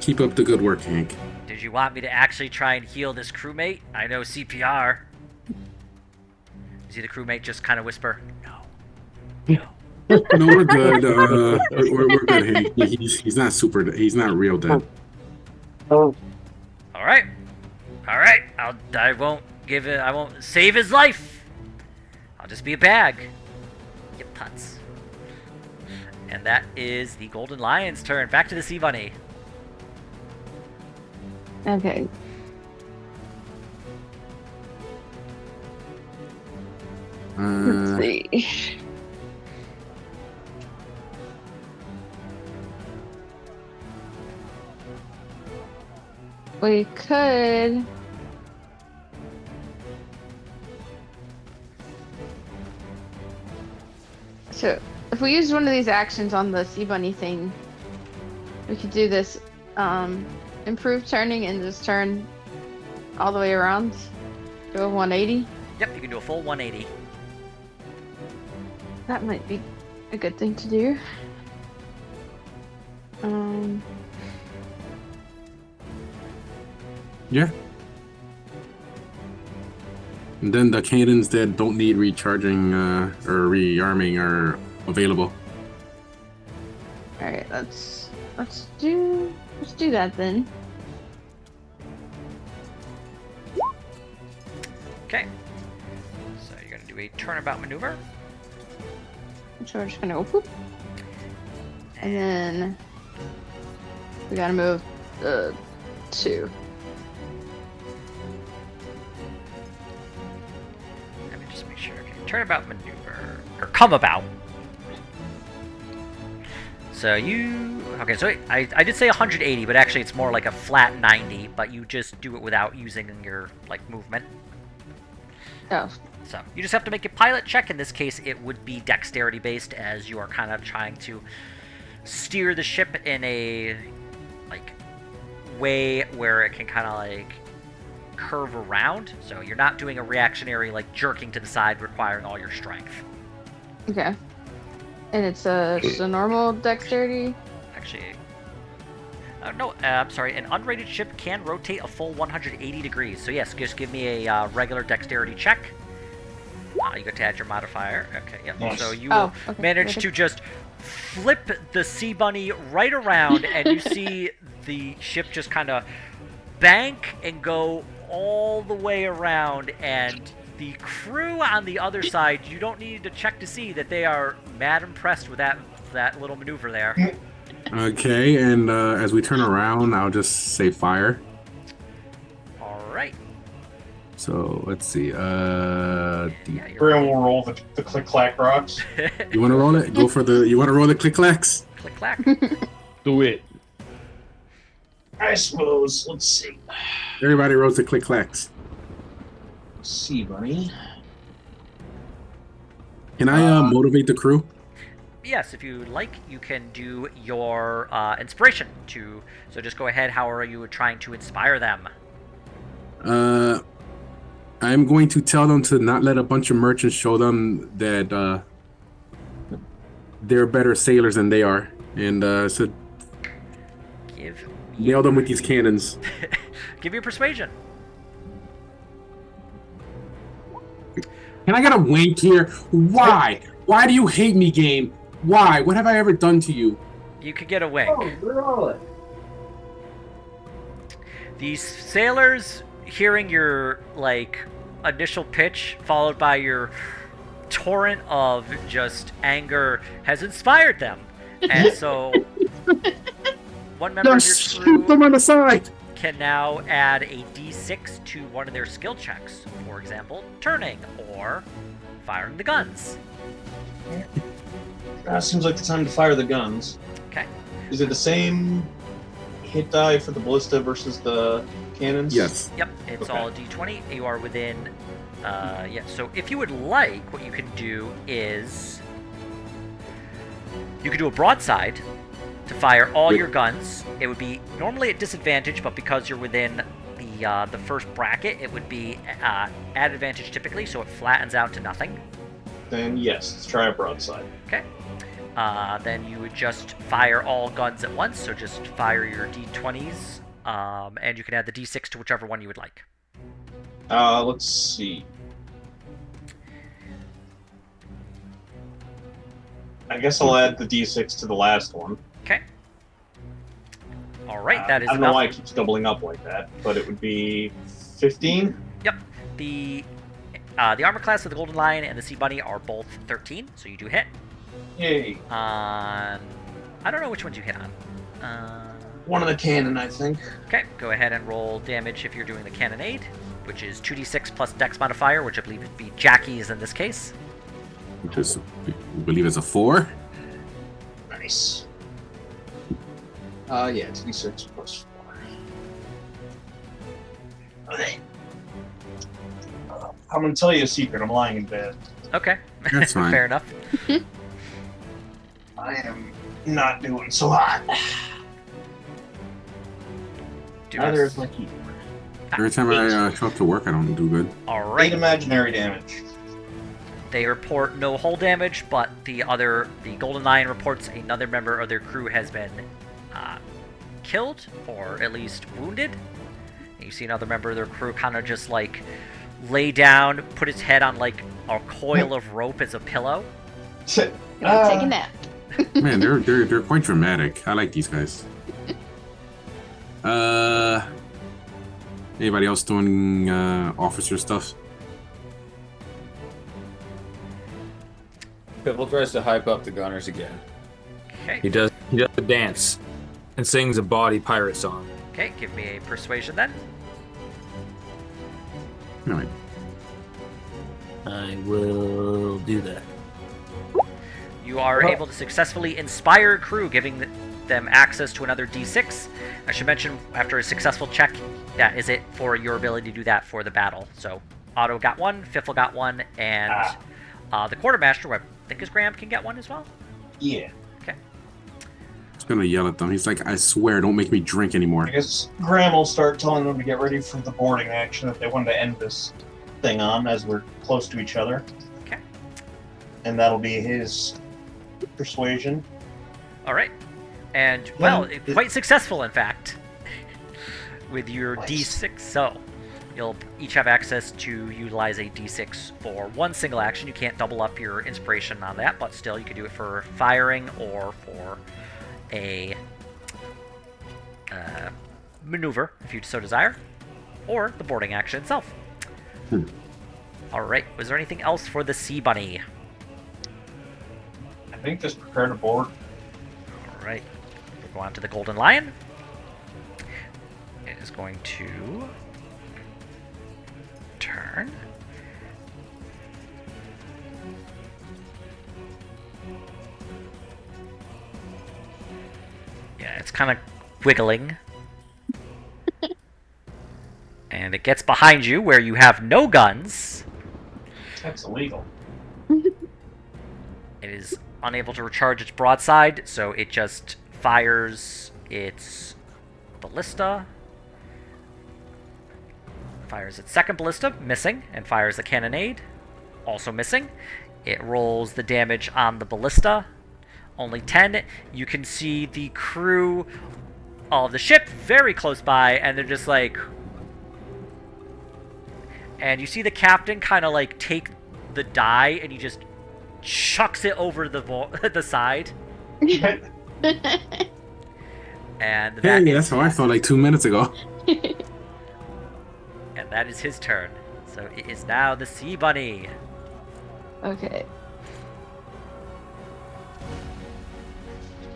[SPEAKER 3] Keep up the good work, Hank.
[SPEAKER 1] Did you want me to actually try and heal this crewmate? I know CPR. You see the crewmate just kind of whisper, no.
[SPEAKER 3] No, we're good. We're good, Hank. He's not super. He's not real dead.
[SPEAKER 1] All right. I won't save his life. I'll just be a bag. You putz. And that is the Golden Lion's turn. Back to the Sea Bunny.
[SPEAKER 4] Okay. Let's see. We could. So, if we use one of these actions on the sea bunny thing, we could do this improve turning and just turn all the way around. Do a 180.
[SPEAKER 1] Yep, you can do a full 180.
[SPEAKER 4] That might be a good thing to do.
[SPEAKER 3] Yeah. And then the cannons that don't need recharging or rearming are available.
[SPEAKER 4] All right, let's do that then.
[SPEAKER 1] Okay. So you're going to do a turnabout maneuver.
[SPEAKER 4] So we're just gonna go whoop, and then we gotta move 2.
[SPEAKER 1] Let me just make sure. Okay, turnabout maneuver. Or come about. So you... Okay, so I did say 180, but actually it's more like a flat 90, but you just do it without using your, like, movement.
[SPEAKER 4] Oh,
[SPEAKER 1] So you just have to make a pilot check. In this case, it would be dexterity based, as you are kind of trying to steer the ship in a like way where it can kind of like curve around. So you're not doing a reactionary like jerking to the side, requiring all your strength.
[SPEAKER 4] okay. And it's just a normal dexterity.
[SPEAKER 1] Actually, no, I'm sorry. An unrated ship can rotate a full 180 degrees. So yes, just give me a regular dexterity check. You get to add your modifier. Okay, yep.
[SPEAKER 5] Nice.
[SPEAKER 1] So you
[SPEAKER 4] Oh,
[SPEAKER 1] will
[SPEAKER 4] okay,
[SPEAKER 1] manage
[SPEAKER 4] okay.
[SPEAKER 1] to just flip the sea bunny right around, and you see the ship just kind of bank and go all the way around, and the crew on the other side, you don't need to check to see that they are mad impressed with that little maneuver there.
[SPEAKER 3] Okay, and as we turn around, I'll just say fire.
[SPEAKER 1] All right.
[SPEAKER 3] So let's see.
[SPEAKER 1] Yeah, you're
[SPEAKER 5] Brian will roll the click clack rocks.
[SPEAKER 3] You want to roll it? Go for the. You want to roll the click clacks?
[SPEAKER 1] click clack.
[SPEAKER 2] Do it.
[SPEAKER 5] I suppose. Let's see.
[SPEAKER 3] Everybody rolls the click clacks.
[SPEAKER 5] Sea bunny.
[SPEAKER 3] Can I motivate the crew?
[SPEAKER 1] Yes, if you like, you can do your inspiration to. So just go ahead. How are you trying to inspire them?
[SPEAKER 3] I'm going to tell them to not let a bunch of merchants show them that they're better sailors than they are, and so
[SPEAKER 1] Give
[SPEAKER 3] nail them with these cannons.
[SPEAKER 1] give me a persuasion.
[SPEAKER 3] Can I get a wink here? Why? Why do you hate me, game? Why? What have I ever done to you?
[SPEAKER 1] You could get a wink.
[SPEAKER 2] roll it.
[SPEAKER 1] These sailors, hearing your like initial pitch followed by your torrent of just anger, has inspired them, and so one member of your
[SPEAKER 3] Shoot
[SPEAKER 1] crew
[SPEAKER 3] them on the side.
[SPEAKER 1] can now add a d6 to one of their skill checks. For example, turning or firing the guns.
[SPEAKER 5] Seems like the time to fire the guns.
[SPEAKER 1] Okay.
[SPEAKER 5] Is it the same hit die for the ballista versus the cannons?
[SPEAKER 3] Yes.
[SPEAKER 1] Yep, it's
[SPEAKER 5] Okay.
[SPEAKER 1] all a d20. You are within Yeah, so if you would like, what you can do is you could do a broadside to fire all your guns. It would be normally at disadvantage, but because you're within the first bracket, it would be at advantage typically, so it flattens out to nothing.
[SPEAKER 5] Then yes, let's try a broadside.
[SPEAKER 1] Okay. Then you would just fire all guns at once, so just fire your d20s, and you can add the d6 to whichever one you would like.
[SPEAKER 5] Let's see. I guess I'll add the d6 to the last one.
[SPEAKER 1] Okay. All right, that is
[SPEAKER 5] I don't
[SPEAKER 1] enough.
[SPEAKER 5] know why it keeps doubling up like that, but it would be 15.
[SPEAKER 1] Yep. The armor class of the Golden Lion and the Sea Bunny are both 13, so you do hit.
[SPEAKER 5] Yay.
[SPEAKER 1] I don't know which ones you hit on.
[SPEAKER 5] One of the cannon, I think.
[SPEAKER 1] Okay, go ahead and roll damage if you're doing the cannonade, which is 2d6 plus dex modifier, which I believe would be Jackie's in this case.
[SPEAKER 3] Which is, I believe it's a 4.
[SPEAKER 5] Nice. Yeah, 2d6 plus 4. Okay. I'm gonna tell you a secret. I'm lying in bed.
[SPEAKER 1] Okay,
[SPEAKER 3] That's fine.
[SPEAKER 1] fair enough.
[SPEAKER 5] I am not doing so hot. Neither is my keyboard.
[SPEAKER 3] Every time I show up to work, I don't do good.
[SPEAKER 1] All
[SPEAKER 5] 8
[SPEAKER 1] right.
[SPEAKER 5] imaginary damage.
[SPEAKER 1] They report no hull damage, but the Golden Lion reports another member of their crew has been killed, or at least wounded. And you see another member of their crew kind of just like lay down, put his head on like a coil of rope as a pillow.
[SPEAKER 4] Take a nap.
[SPEAKER 3] Man, they're quite dramatic. I like these guys. Anybody else doing officer stuff?
[SPEAKER 6] Piffle tries to hype up the gunners again.
[SPEAKER 1] Okay.
[SPEAKER 6] He does the dance and sings a bawdy pirate song.
[SPEAKER 1] Okay, give me a persuasion then.
[SPEAKER 3] No,
[SPEAKER 6] I will do that.
[SPEAKER 1] You are able to successfully inspire crew, giving them access to another d6. I should mention, after a successful check, that is it for your ability to do that for the battle. So, Otto got one, Fiffle got one, and the quartermaster, who I think is Graham, can get one as well.
[SPEAKER 5] Yeah.
[SPEAKER 1] Okay.
[SPEAKER 3] He's gonna yell at them. He's like, I swear, don't make me drink anymore.
[SPEAKER 5] I guess Graham will start telling them to get ready for the boarding action that they wanted to end this thing on as we're close to each other.
[SPEAKER 1] Okay.
[SPEAKER 5] And that'll be his persuasion.
[SPEAKER 1] All right. And, well, quite successful, in fact, with your d6. So, you'll each have access to utilize a d6 for one single action. You can't double up your inspiration on that, but still, you can do it for firing or for a maneuver, if you so desire, or the boarding action itself. All right. Was there anything else for the Sea Bunny?
[SPEAKER 5] I think just prepare to board.
[SPEAKER 1] All right. We'll go on to the Golden Lion. It is going to turn. Yeah, it's kind of wiggling. And it gets behind you where you have no guns.
[SPEAKER 5] That's illegal.
[SPEAKER 1] It is unable to recharge its broadside, so it just fires its ballista. Fires its second ballista, missing, and fires the cannonade, also missing. It rolls the damage on the ballista, only 10. You can see the crew of the ship very close by, and they're just like... And you see the captain kind of like take the die, and he just chucks it over the side. And that
[SPEAKER 3] Hey, that's how I felt like 2 minutes ago.
[SPEAKER 1] And that is his turn. So it is now the Sea Bunny.
[SPEAKER 4] Okay.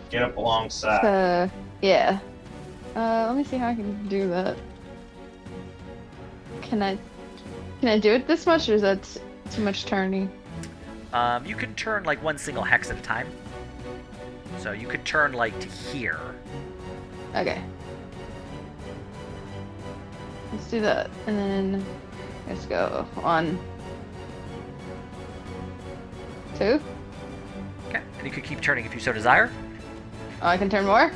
[SPEAKER 5] Get up alongside.
[SPEAKER 4] Yeah. Let me see how I can do that. Can I do it this much, or is that too much turning?
[SPEAKER 1] You can turn like one single hex at a time. So you could turn like to here.
[SPEAKER 4] Okay. Let's do that, and then let's go on 2.
[SPEAKER 1] Okay, and you could keep turning if you so desire.
[SPEAKER 4] Oh, I can turn more?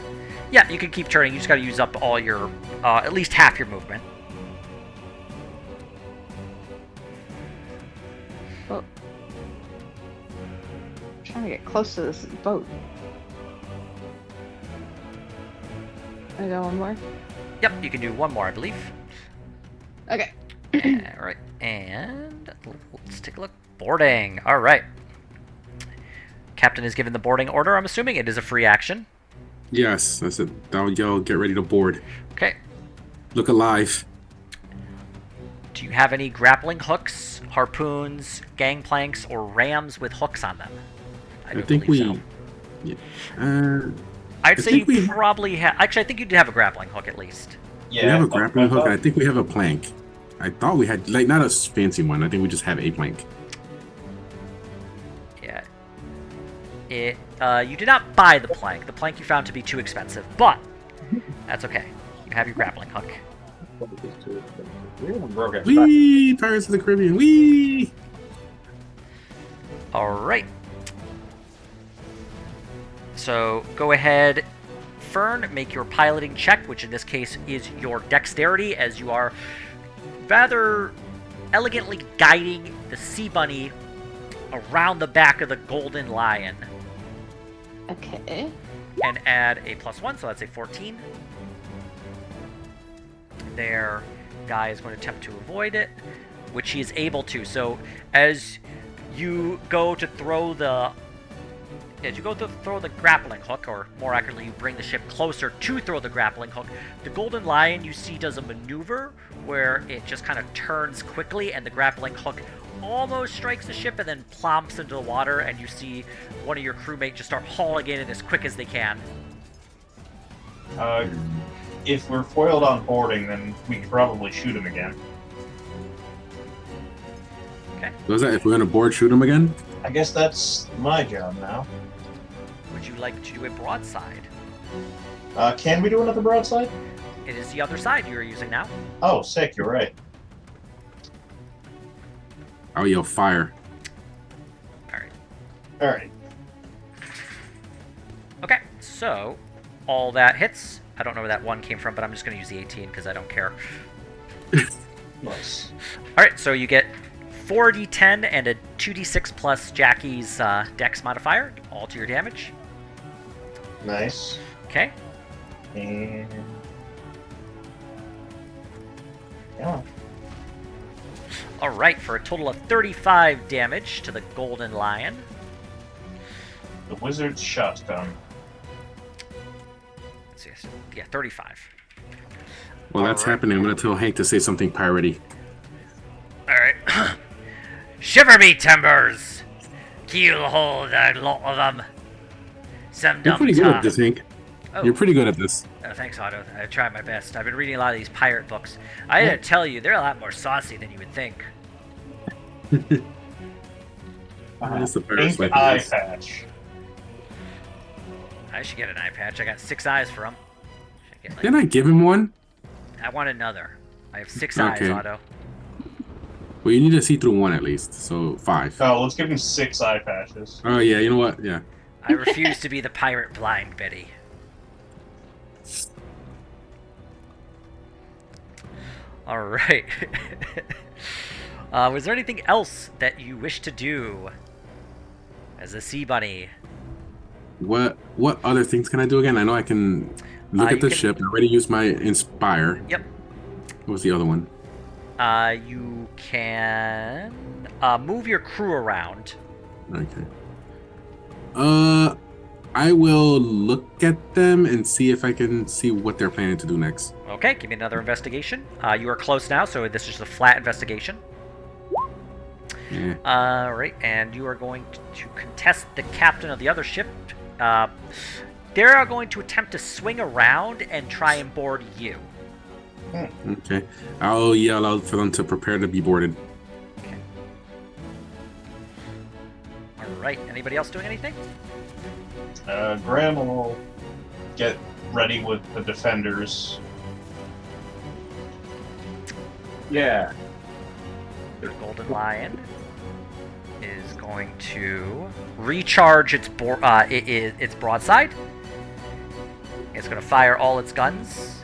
[SPEAKER 1] Yeah, you can keep turning. You just got to use up all your, at least half your movement.
[SPEAKER 4] Oh. I'm trying to get close to this boat. I got one more.
[SPEAKER 1] Yep, you can do one more, I believe.
[SPEAKER 4] Okay.
[SPEAKER 1] All right, and let's take a look. Boarding. All right. Captain is given the boarding order. I'm assuming it is a free action.
[SPEAKER 3] Yes, I said, thou yell, get ready to board.
[SPEAKER 1] Okay.
[SPEAKER 3] Look alive.
[SPEAKER 1] Do you have any grappling hooks, harpoons, gangplanks, or rams with hooks on them?
[SPEAKER 3] I think we.
[SPEAKER 1] So.
[SPEAKER 3] Yeah.
[SPEAKER 1] I'd
[SPEAKER 3] I
[SPEAKER 1] say
[SPEAKER 3] think
[SPEAKER 1] you
[SPEAKER 3] we-
[SPEAKER 1] probably have. Actually, I think you do have a grappling hook at least.
[SPEAKER 5] Yeah,
[SPEAKER 3] We have a
[SPEAKER 5] I
[SPEAKER 3] grappling hook,
[SPEAKER 5] thought-
[SPEAKER 3] and I think we have a plank. I thought we had, like, not a fancy one. I think we just have a plank.
[SPEAKER 1] Yeah. You did not buy the plank. The plank you found to be too expensive, but that's okay. You have your grappling hook.
[SPEAKER 3] Wee! Pirates of the Caribbean. Wee!
[SPEAKER 1] All right. So go ahead, Fern, make your piloting check, which in this case is your dexterity, as you are rather elegantly guiding the sea bunny around the back of the golden lion.
[SPEAKER 4] Okay.
[SPEAKER 1] And add a +1, so that's a 14. Their guy is going to attempt to avoid it, which he is able to. So as you go to throw the grappling hook, or more accurately, you bring the ship closer to throw the grappling hook, the golden lion you see does a maneuver where it just kind of turns quickly, and the grappling hook almost strikes the ship and then plumps into the water, and you see one of your crewmates just start hauling it in as quick as they can.
[SPEAKER 5] If we're foiled on boarding, then we could probably shoot him again.
[SPEAKER 1] Okay.
[SPEAKER 3] Was that if we're gonna board, shoot him again?
[SPEAKER 5] I guess that's my job now.
[SPEAKER 1] Would you like to do a broadside?
[SPEAKER 5] Can we do another broadside?
[SPEAKER 1] It is the other side you are using now.
[SPEAKER 5] Oh, sick, you're right.
[SPEAKER 3] I'll yell fire.
[SPEAKER 1] Alright.
[SPEAKER 5] Alright.
[SPEAKER 1] Okay, so all that hits. I don't know where that 1 came from, but I'm just going to use the 18 because I don't care.
[SPEAKER 5] Nice.
[SPEAKER 1] Alright, so you get 4d10 and a 2d6 plus Jackie's dex modifier, all to your damage.
[SPEAKER 5] Nice.
[SPEAKER 1] Okay.
[SPEAKER 5] And... yeah.
[SPEAKER 1] Alright, for a total of 35 damage to the golden lion.
[SPEAKER 5] The wizard's shotgun.
[SPEAKER 1] Let's see, yeah, 35.
[SPEAKER 3] Well, that's
[SPEAKER 1] Alright.
[SPEAKER 3] happening. I'm gonna tell Hank to say something piratey.
[SPEAKER 1] Alright. Shiver me timbers! Keel hold a lot of them. Some
[SPEAKER 3] You're
[SPEAKER 1] dumb
[SPEAKER 3] pretty good at
[SPEAKER 1] talk.
[SPEAKER 3] this, Hank.
[SPEAKER 1] Oh.
[SPEAKER 3] You're pretty good at this.
[SPEAKER 1] Thanks, Otto. I tried my best. I've been reading a lot of these pirate books. I gotta tell you, they're a lot more saucy than you would think.
[SPEAKER 3] That's the pirate's
[SPEAKER 5] Pink
[SPEAKER 3] life, I
[SPEAKER 5] eye
[SPEAKER 3] guess.
[SPEAKER 5] patch.
[SPEAKER 1] I should get an eye patch. I got 6 eyes for him.
[SPEAKER 3] Didn't I give him one?
[SPEAKER 1] I want another. I have 6
[SPEAKER 3] Okay.
[SPEAKER 1] eyes, Otto.
[SPEAKER 3] Well, you need to see through one at least, so 5.
[SPEAKER 5] Oh, let's give him 6 eye patches.
[SPEAKER 3] Oh yeah, you know what? Yeah.
[SPEAKER 1] I refuse to be the pirate blind Betty. Alright. Was there anything else that you wish to do as a sea bunny?
[SPEAKER 3] What other things can I do again? I know I can look
[SPEAKER 1] You
[SPEAKER 3] at the
[SPEAKER 1] can-
[SPEAKER 3] ship. I already used my inspire.
[SPEAKER 1] Yep.
[SPEAKER 3] What was the other one?
[SPEAKER 1] You can move your crew around.
[SPEAKER 3] Okay. I will look at them and see if I can see what they're planning to do next.
[SPEAKER 1] Okay, give me another investigation. You are close now, so this is just a flat investigation.
[SPEAKER 3] Yeah.
[SPEAKER 1] Alright, and you are going to contest the captain of the other ship. They are going to attempt to swing around and try and board you.
[SPEAKER 3] Okay. I'll yell out for them to prepare to be boarded.
[SPEAKER 1] Alright, anybody else doing anything?
[SPEAKER 5] Graham will get ready with the defenders.
[SPEAKER 2] Yeah.
[SPEAKER 1] Golden Lion. is going to recharge its its broadside. It's going to fire all its guns.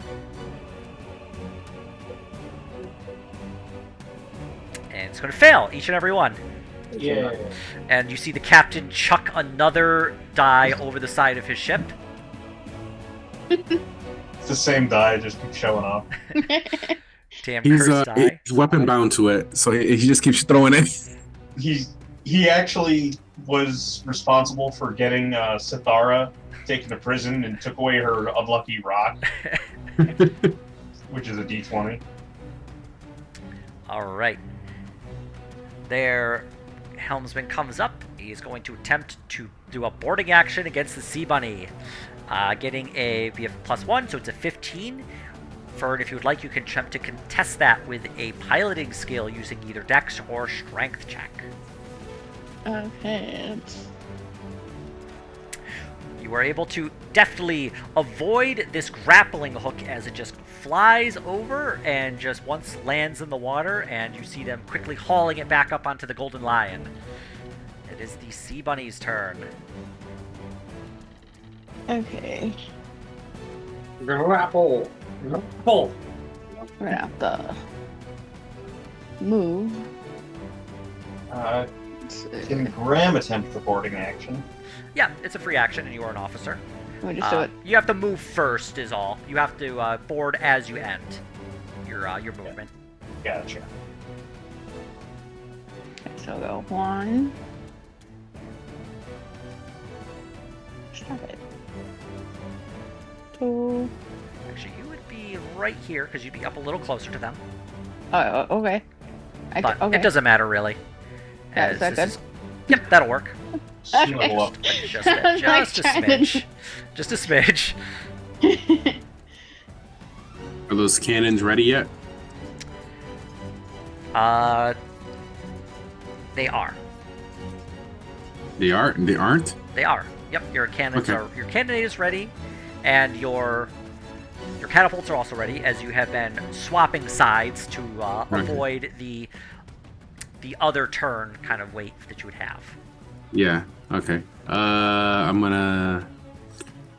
[SPEAKER 1] And it's going to fail, each and every one.
[SPEAKER 5] Yeah.
[SPEAKER 1] And you see the captain chuck another die over the side of his ship.
[SPEAKER 5] It's the same die, just keeps showing up.
[SPEAKER 1] Damn
[SPEAKER 3] He's
[SPEAKER 1] cursed die.
[SPEAKER 3] he's weapon bound to it, so he just keeps throwing it.
[SPEAKER 5] He actually was responsible for getting Sithara taken to prison and took away her unlucky rock, which is a D20.
[SPEAKER 1] Alright. Their helmsman comes up. He's going to attempt to do a boarding action against the Sea Bunny. Getting a BF +1, so it's a 15. Fern, if you would like, you can attempt to contest that with a piloting skill using either Dex or Strength check.
[SPEAKER 4] Okay.
[SPEAKER 1] You are able to deftly avoid this grappling hook as it just flies over and just once lands in the water, and you see them quickly hauling it back up onto the Golden Lion. It is the Sea Bunny's turn.
[SPEAKER 4] Okay.
[SPEAKER 6] Grapple. Grapple.
[SPEAKER 4] We're gonna have to move. Let's see.
[SPEAKER 5] Can Graham attempt the boarding action?
[SPEAKER 1] Yeah, it's a free action, and you are an officer.
[SPEAKER 4] Let me just do it.
[SPEAKER 1] You have to move first, is all. You have to board as you end your movement.
[SPEAKER 5] Gotcha.
[SPEAKER 4] Okay, so I'll go 1. Stop it. 2.
[SPEAKER 1] Actually, you would be right here because you'd be up a little closer to them.
[SPEAKER 4] Oh, okay.
[SPEAKER 1] But
[SPEAKER 4] Okay.
[SPEAKER 1] it doesn't matter really.
[SPEAKER 4] Yeah, is that
[SPEAKER 1] this
[SPEAKER 4] good?
[SPEAKER 1] Yep, that'll work.
[SPEAKER 5] Snuggle up.
[SPEAKER 1] Just
[SPEAKER 4] I was like
[SPEAKER 1] just a
[SPEAKER 4] trying
[SPEAKER 1] smidge.
[SPEAKER 4] to-
[SPEAKER 1] Just a smidge.
[SPEAKER 3] Are those cannons ready yet?
[SPEAKER 1] They are.
[SPEAKER 3] They are. They aren't.
[SPEAKER 1] They are. Yep, your cannons
[SPEAKER 3] Okay.
[SPEAKER 1] are. Your cannonade is ready, and your catapults are also ready, as you have been swapping sides to
[SPEAKER 3] Okay.
[SPEAKER 1] avoid the other turn kind of wait that you would have.
[SPEAKER 3] Yeah. Okay. I'm gonna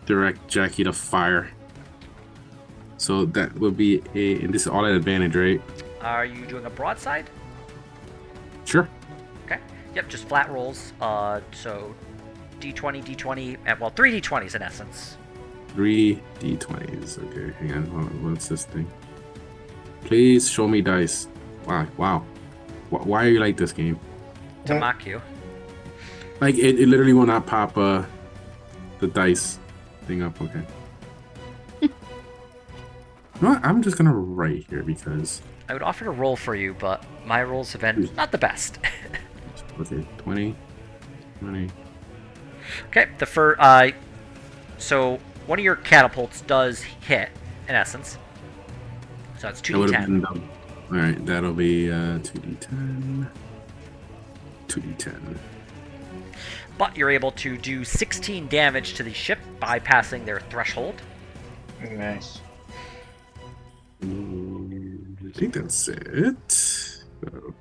[SPEAKER 3] direct Jackie to fire. So that will be and this is all at advantage, right?
[SPEAKER 1] Are you doing a broadside?
[SPEAKER 3] Sure.
[SPEAKER 1] Okay. Yep, just flat rolls. So D20, D20, and well, 3 D20s in essence.
[SPEAKER 3] 3 D20s. Okay, hang on. Hold on. What's this thing? Please show me dice. Wow. Why are you like this game?
[SPEAKER 1] To mock you.
[SPEAKER 3] Like it literally will not pop the dice thing up. Okay. You know what? I'm just gonna write here because
[SPEAKER 1] I would offer to roll for you, but my rolls have been not the best.
[SPEAKER 3] okay, 20.
[SPEAKER 1] Okay, so one of your catapults does hit, in essence. So it's
[SPEAKER 3] That would have
[SPEAKER 1] 2d10.
[SPEAKER 3] been dumb. All right, that'll be 2d10. 2d10.
[SPEAKER 1] But you're able to do 16 damage to the ship, bypassing their threshold.
[SPEAKER 5] Nice.
[SPEAKER 3] I think that's it. So,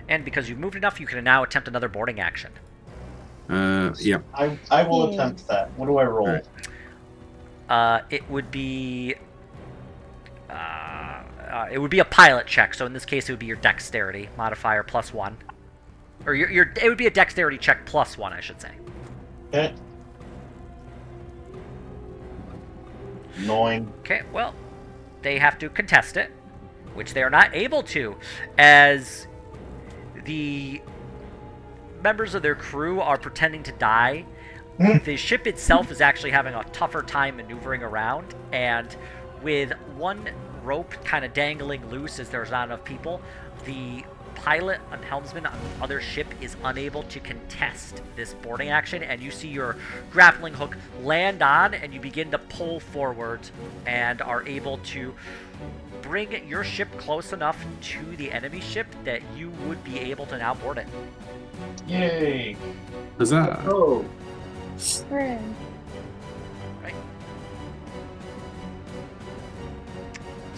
[SPEAKER 1] And because you've moved enough, you can now attempt another boarding action.
[SPEAKER 3] yeah.
[SPEAKER 5] I will attempt that. What do I roll?
[SPEAKER 3] Alright.
[SPEAKER 1] It would be a pilot check. So in this case, it would be your dexterity modifier +1, or it would be a dexterity check +1, I should say.
[SPEAKER 5] Okay. 9.
[SPEAKER 1] Okay, well, they have to contest it, which they are not able to, as the members of their crew are pretending to die. The ship itself is actually having a tougher time maneuvering around, and with one rope kind of dangling loose as there's not enough people, the pilot and helmsman on the other ship is unable to contest this boarding action, and you see your grappling hook land on, and you begin to pull forward and are able to bring your ship close enough to the enemy ship that you would be able to now board it.
[SPEAKER 5] Yay!
[SPEAKER 3] Huzzah.
[SPEAKER 6] Oh.
[SPEAKER 1] Right.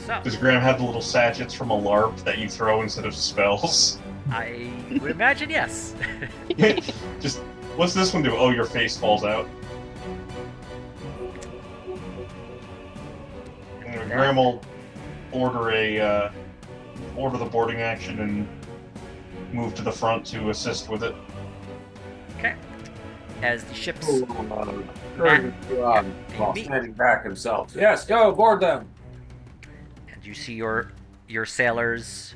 [SPEAKER 1] So,
[SPEAKER 5] Does Graham have the little sachets from a LARP that you throw instead of spells?
[SPEAKER 1] I would imagine yes.
[SPEAKER 5] Just, what's this one do? Oh, your face falls out. And Graham will order the boarding action and move to the front to assist with it.
[SPEAKER 1] Okay. As the ships.
[SPEAKER 6] While standing back himself. Yes, go board them.
[SPEAKER 1] And you see your sailors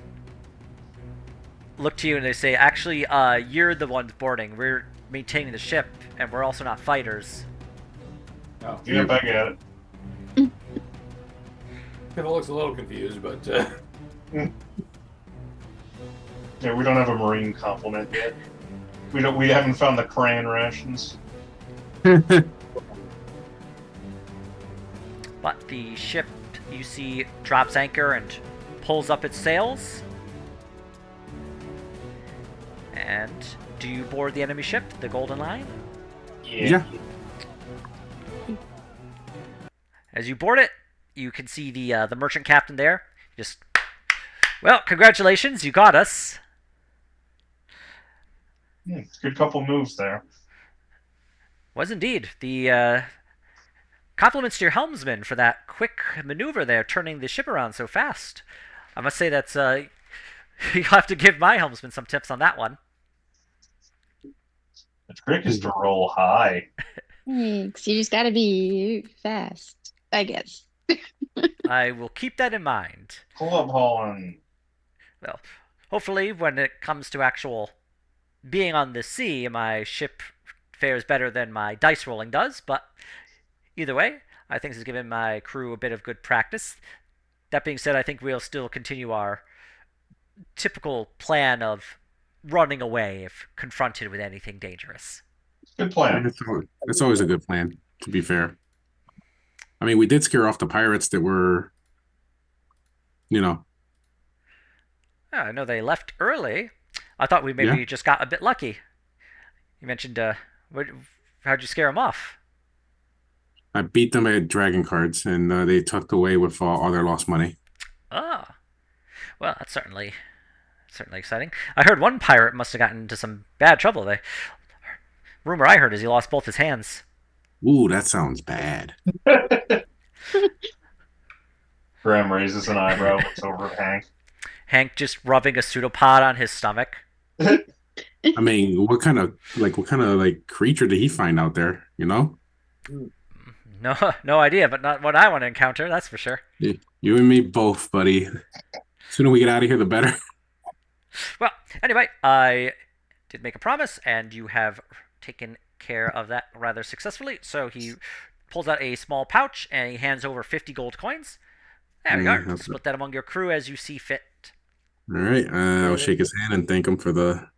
[SPEAKER 1] look to you and they say, actually, you're the ones boarding. We're maintaining the ship, and we're also not fighters.
[SPEAKER 6] Oh,
[SPEAKER 5] Yeah, back at it.
[SPEAKER 6] Piffle looks a little confused, but
[SPEAKER 5] Yeah, we don't have a marine complement yet. We haven't found the crayon rations.
[SPEAKER 1] But the ship, you see, drops anchor and pulls up its sails. And do you board the enemy ship, the Golden Line?
[SPEAKER 3] Yeah.
[SPEAKER 1] As you board it, you can see the merchant captain there. Just, well, congratulations, you got us.
[SPEAKER 5] Good couple moves there.
[SPEAKER 1] Was indeed. The compliments to your helmsman for that quick maneuver there, turning the ship around so fast. I must say that's you'll have to give my helmsman some tips on that one.
[SPEAKER 5] The trick is to roll high.
[SPEAKER 4] Thanks. You just gotta be fast, I guess.
[SPEAKER 1] I will keep that in mind.
[SPEAKER 5] Pull up hauling.
[SPEAKER 1] Well, hopefully when it comes to actual being on the sea, my ship fares better than my dice rolling does, but either way, I think this has given my crew a bit of good practice. That being said, I think we'll still continue our typical plan of running away if confronted with anything dangerous.
[SPEAKER 5] Good plan.
[SPEAKER 3] It's always a good plan, to be fair. I mean, we did scare off the pirates that were,
[SPEAKER 1] Oh, I know they left early. I thought we maybe just got a bit lucky. You mentioned, how'd you scare them off?
[SPEAKER 3] I beat them at dragon cards, and they tucked away with all their lost money.
[SPEAKER 1] Oh, well, that's certainly exciting. I heard one pirate must have gotten into some bad trouble. Rumor I heard is he lost both his hands.
[SPEAKER 3] Ooh, that sounds bad.
[SPEAKER 5] Graham raises an eyebrow, looks over at Hank.
[SPEAKER 1] Hank just rubbing a pseudopod on his stomach.
[SPEAKER 3] I mean, what kind of creature did he find out there? You know?
[SPEAKER 1] No idea, but not what I want to encounter. That's for sure.
[SPEAKER 3] You and me both, buddy. The sooner we get out of here, the better.
[SPEAKER 1] Well, anyway, I did make a promise, and you have taken care of that rather successfully. So he pulls out a small pouch, and he hands over 50 gold coins. There you are. Split that among your crew as you see fit.
[SPEAKER 3] All right. I'll shake his hand and thank him for the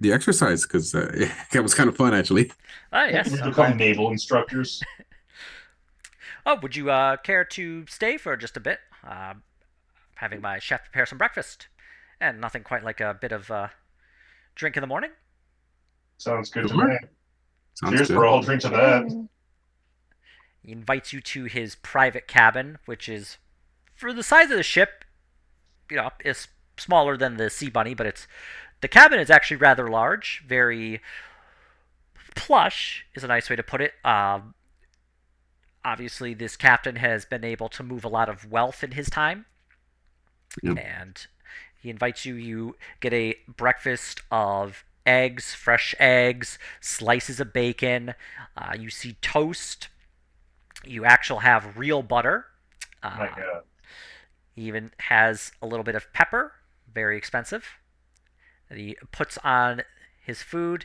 [SPEAKER 3] exercise, because that was kind of fun, actually.
[SPEAKER 1] Ah, yes.
[SPEAKER 5] We become naval instructors.
[SPEAKER 1] Oh, would you care to stay for just a bit? Having my chef prepare some breakfast. And nothing quite like a bit of drink in the morning.
[SPEAKER 5] Sounds good
[SPEAKER 3] Sure.
[SPEAKER 5] to me.
[SPEAKER 3] Sounds
[SPEAKER 5] Cheers,
[SPEAKER 3] good.
[SPEAKER 5] bro. I'll drink to that.
[SPEAKER 1] He invites you to his private cabin, which is, for the size of the ship, is smaller than the Sea Bunny, but the cabin is actually rather large, very plush is a nice way to put it. Obviously, this captain has been able to move a lot of wealth in his time,
[SPEAKER 3] Yep.
[SPEAKER 1] and he invites you. You get a breakfast of eggs, fresh eggs, slices of bacon. You see toast. You actually have real butter.
[SPEAKER 5] My God.
[SPEAKER 1] He even has a little bit of pepper, very expensive, that he puts on his food,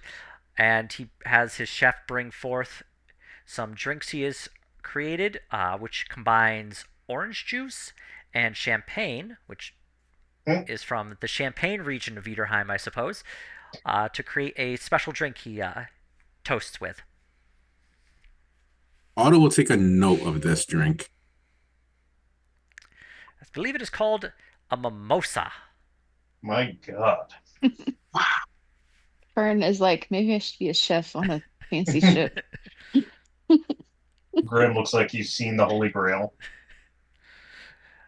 [SPEAKER 1] and he has his chef bring forth some drinks he has created, which combines orange juice and champagne, which is from the Champagne region of Viderheim, I suppose, to create a special drink he toasts with.
[SPEAKER 3] Otto will take a note of this drink.
[SPEAKER 1] I believe it is called a mimosa.
[SPEAKER 5] My God.
[SPEAKER 4] Fern is like, maybe I should be a chef on a fancy ship.
[SPEAKER 5] Grim looks like he's seen the Holy Grail.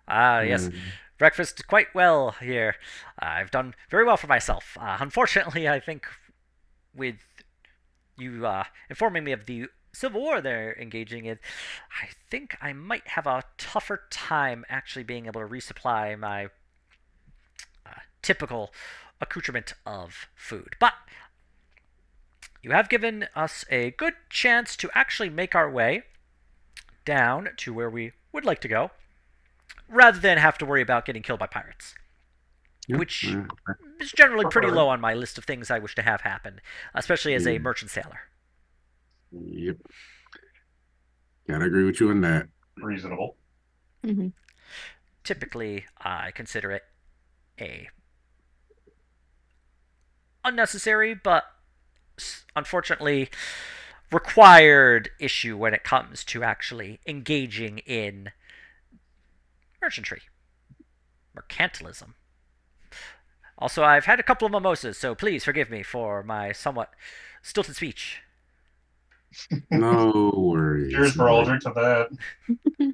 [SPEAKER 1] Ah, yes.
[SPEAKER 3] Mm.
[SPEAKER 1] Breakfast quite well here. I've done very well for myself. Unfortunately, I think with you informing me of the civil war they're engaging in, I think I might have a tougher time actually being able to resupply my typical accoutrement of food. But you have given us a good chance to actually make our way down to where we would like to go, rather than have to worry about getting killed by pirates,
[SPEAKER 3] Yep.
[SPEAKER 1] which is generally pretty
[SPEAKER 5] Prefer.
[SPEAKER 1] low on my list of things I wish to have happen, especially as a
[SPEAKER 3] Yeah.
[SPEAKER 1] merchant sailor.
[SPEAKER 3] Yep. Gotta agree with you on that.
[SPEAKER 5] Reasonable.
[SPEAKER 4] Hmm.
[SPEAKER 1] Typically, I consider it a unnecessary but unfortunately required issue when it comes to actually engaging in merchantry, mercantilism. Also, I've had a couple of mimosas, so please forgive me for my somewhat stilted speech.
[SPEAKER 3] No worries.
[SPEAKER 5] Cheers,
[SPEAKER 3] No
[SPEAKER 5] bro. I'll
[SPEAKER 3] worries.
[SPEAKER 5] drink to that.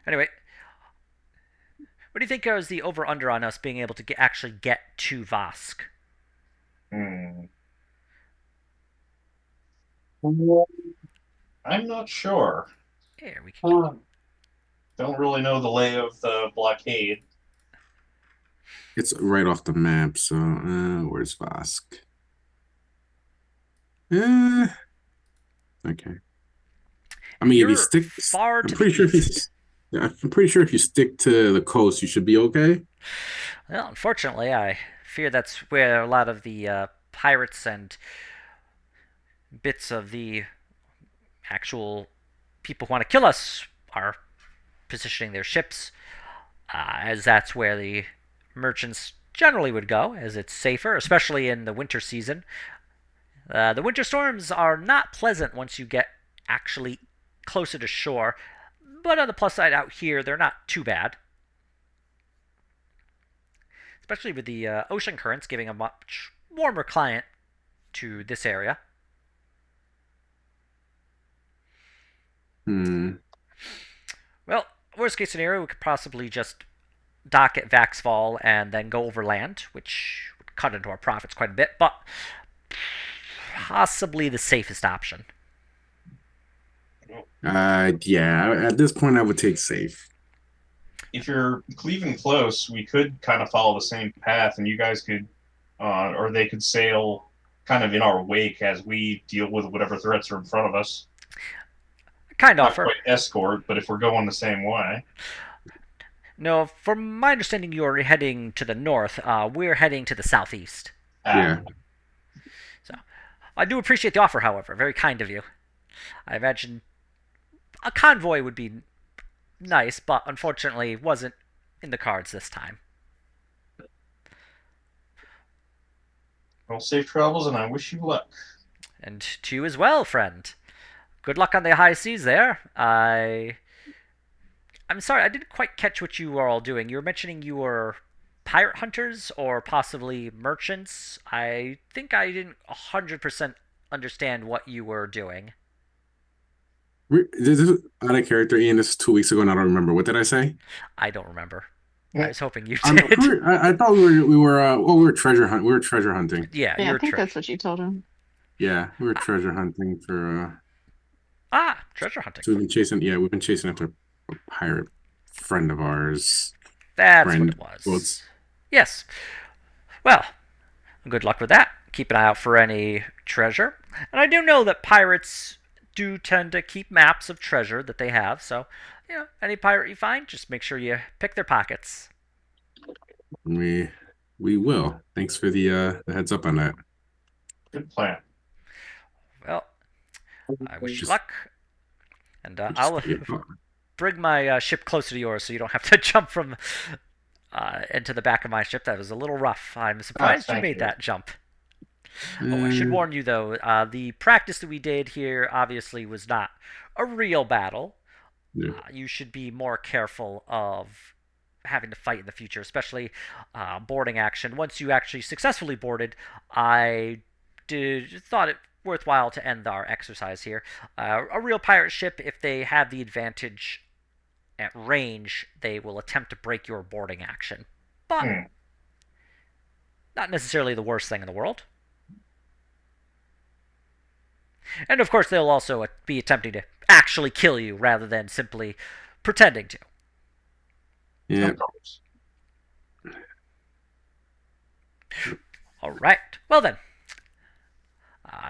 [SPEAKER 1] Anyway, what do you think is the over under on us being able to actually get to Vosk?
[SPEAKER 5] Hmm. I'm not sure.
[SPEAKER 1] Here, we can.
[SPEAKER 5] Don't really know the lay of the blockade.
[SPEAKER 3] It's right off the map. So, where's Vosk? Eh, okay. I mean, if you
[SPEAKER 1] You're
[SPEAKER 3] stick,
[SPEAKER 1] far
[SPEAKER 3] I'm
[SPEAKER 1] to the
[SPEAKER 3] pretty sure if you,
[SPEAKER 1] east.
[SPEAKER 3] yeah, I'm pretty sure if you stick to the coast, you should be okay.
[SPEAKER 1] Well, unfortunately, I fear that's where a lot of the pirates and bits of the actual people who want to kill us are positioning their ships, as that's where the merchants generally would go, as it's safer, especially in the winter season. The winter storms are not pleasant once you get actually closer to shore, but on the plus side, out here, they're not too bad. Especially with the ocean currents giving a much warmer climate to this area.
[SPEAKER 3] Hmm.
[SPEAKER 1] Well, worst case scenario, we could possibly just dock at Vaxfall and then go overland, which would cut into our profits quite a bit, but possibly the safest option.
[SPEAKER 3] Yeah. At this point, I would take safe.
[SPEAKER 5] If you're cleaving close, we could kind of follow the same path, and you guys could, or they could sail kind of in our wake as we deal with whatever threats are in front of us.
[SPEAKER 1] Kind
[SPEAKER 5] Not
[SPEAKER 1] offer.
[SPEAKER 5] quite escort, but if we're going the same way.
[SPEAKER 1] No, from my understanding, you are heading to the north. We're heading to the southeast.
[SPEAKER 3] Yeah.
[SPEAKER 1] So, I do appreciate the offer, however. Very kind of you. I imagine a convoy would be nice, but unfortunately wasn't in the cards this time.
[SPEAKER 5] Well, safe travels, and I wish you luck.
[SPEAKER 1] And to you as well, friend. Good luck on the high seas there. I'm sorry, I didn't quite catch what you were all doing. You were mentioning you were pirate hunters or possibly merchants. I think I didn't 100% understand what you were doing.
[SPEAKER 3] This is out of character, Ian. This is 2 weeks ago, and I don't remember. What did I say?
[SPEAKER 1] I don't remember. I was hoping you
[SPEAKER 3] I'm
[SPEAKER 1] did.
[SPEAKER 3] sure. I thought we were treasure hunt. We were treasure hunting.
[SPEAKER 1] Yeah,
[SPEAKER 4] Yeah, I
[SPEAKER 1] you're
[SPEAKER 4] think
[SPEAKER 1] trick.
[SPEAKER 4] that's what you told him.
[SPEAKER 3] Yeah, we were treasure hunting for.
[SPEAKER 1] Treasure hunting.
[SPEAKER 3] So we've been chasing. Yeah, we've been chasing after a pirate friend of ours.
[SPEAKER 1] That's what
[SPEAKER 3] Friend
[SPEAKER 1] it was.
[SPEAKER 3] quotes.
[SPEAKER 1] Yes. Well, good luck with that. Keep an eye out for any treasure. And I do know that pirates do tend to keep maps of treasure that they have. So, any pirate you find, just make sure you pick their pockets.
[SPEAKER 3] We will. Thanks for the heads up on that.
[SPEAKER 5] Good plan.
[SPEAKER 1] Well, I wish you
[SPEAKER 3] Just,
[SPEAKER 1] luck. And I'll
[SPEAKER 3] yeah.
[SPEAKER 1] bring my ship closer to yours so you don't have to jump from into the back of my ship. That was a little rough. I'm surprised you
[SPEAKER 5] thank
[SPEAKER 1] made
[SPEAKER 5] you.
[SPEAKER 1] that jump. Oh, I should warn you though, the practice that we did here obviously was not a real battle.
[SPEAKER 3] Yeah.
[SPEAKER 1] You should be more careful of having to fight in the future, especially boarding action. Once you actually successfully boarded, I thought it worthwhile to end our exercise here. A real pirate ship, if they have the advantage at range, they will attempt to break your boarding action. But not necessarily the worst thing in the world. And of course, they'll also be attempting to actually kill you rather than simply pretending to.
[SPEAKER 3] Yeah.
[SPEAKER 5] Of course.
[SPEAKER 1] All right. Well then,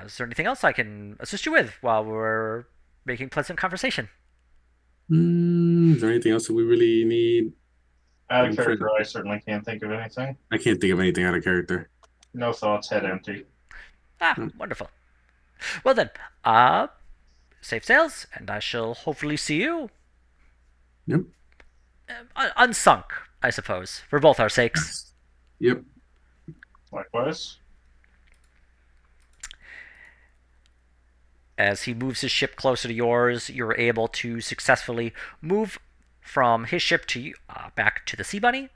[SPEAKER 1] is there anything else I can assist you with while we're making pleasant conversation?
[SPEAKER 3] Is there anything else that we really need?
[SPEAKER 5] Out of
[SPEAKER 3] I'm trying
[SPEAKER 5] character, I
[SPEAKER 3] to.
[SPEAKER 5] certainly can't think of anything.
[SPEAKER 3] I can't think of anything out of character.
[SPEAKER 5] No thoughts, head empty.
[SPEAKER 1] Wonderful. Well then, safe sails, and I shall hopefully see you
[SPEAKER 3] Yep.
[SPEAKER 1] unsunk, I suppose, for both our sakes.
[SPEAKER 3] Yep.
[SPEAKER 5] Likewise.
[SPEAKER 1] As he moves his ship closer to yours, you're able to successfully move from his ship to back to the Sea Bunny,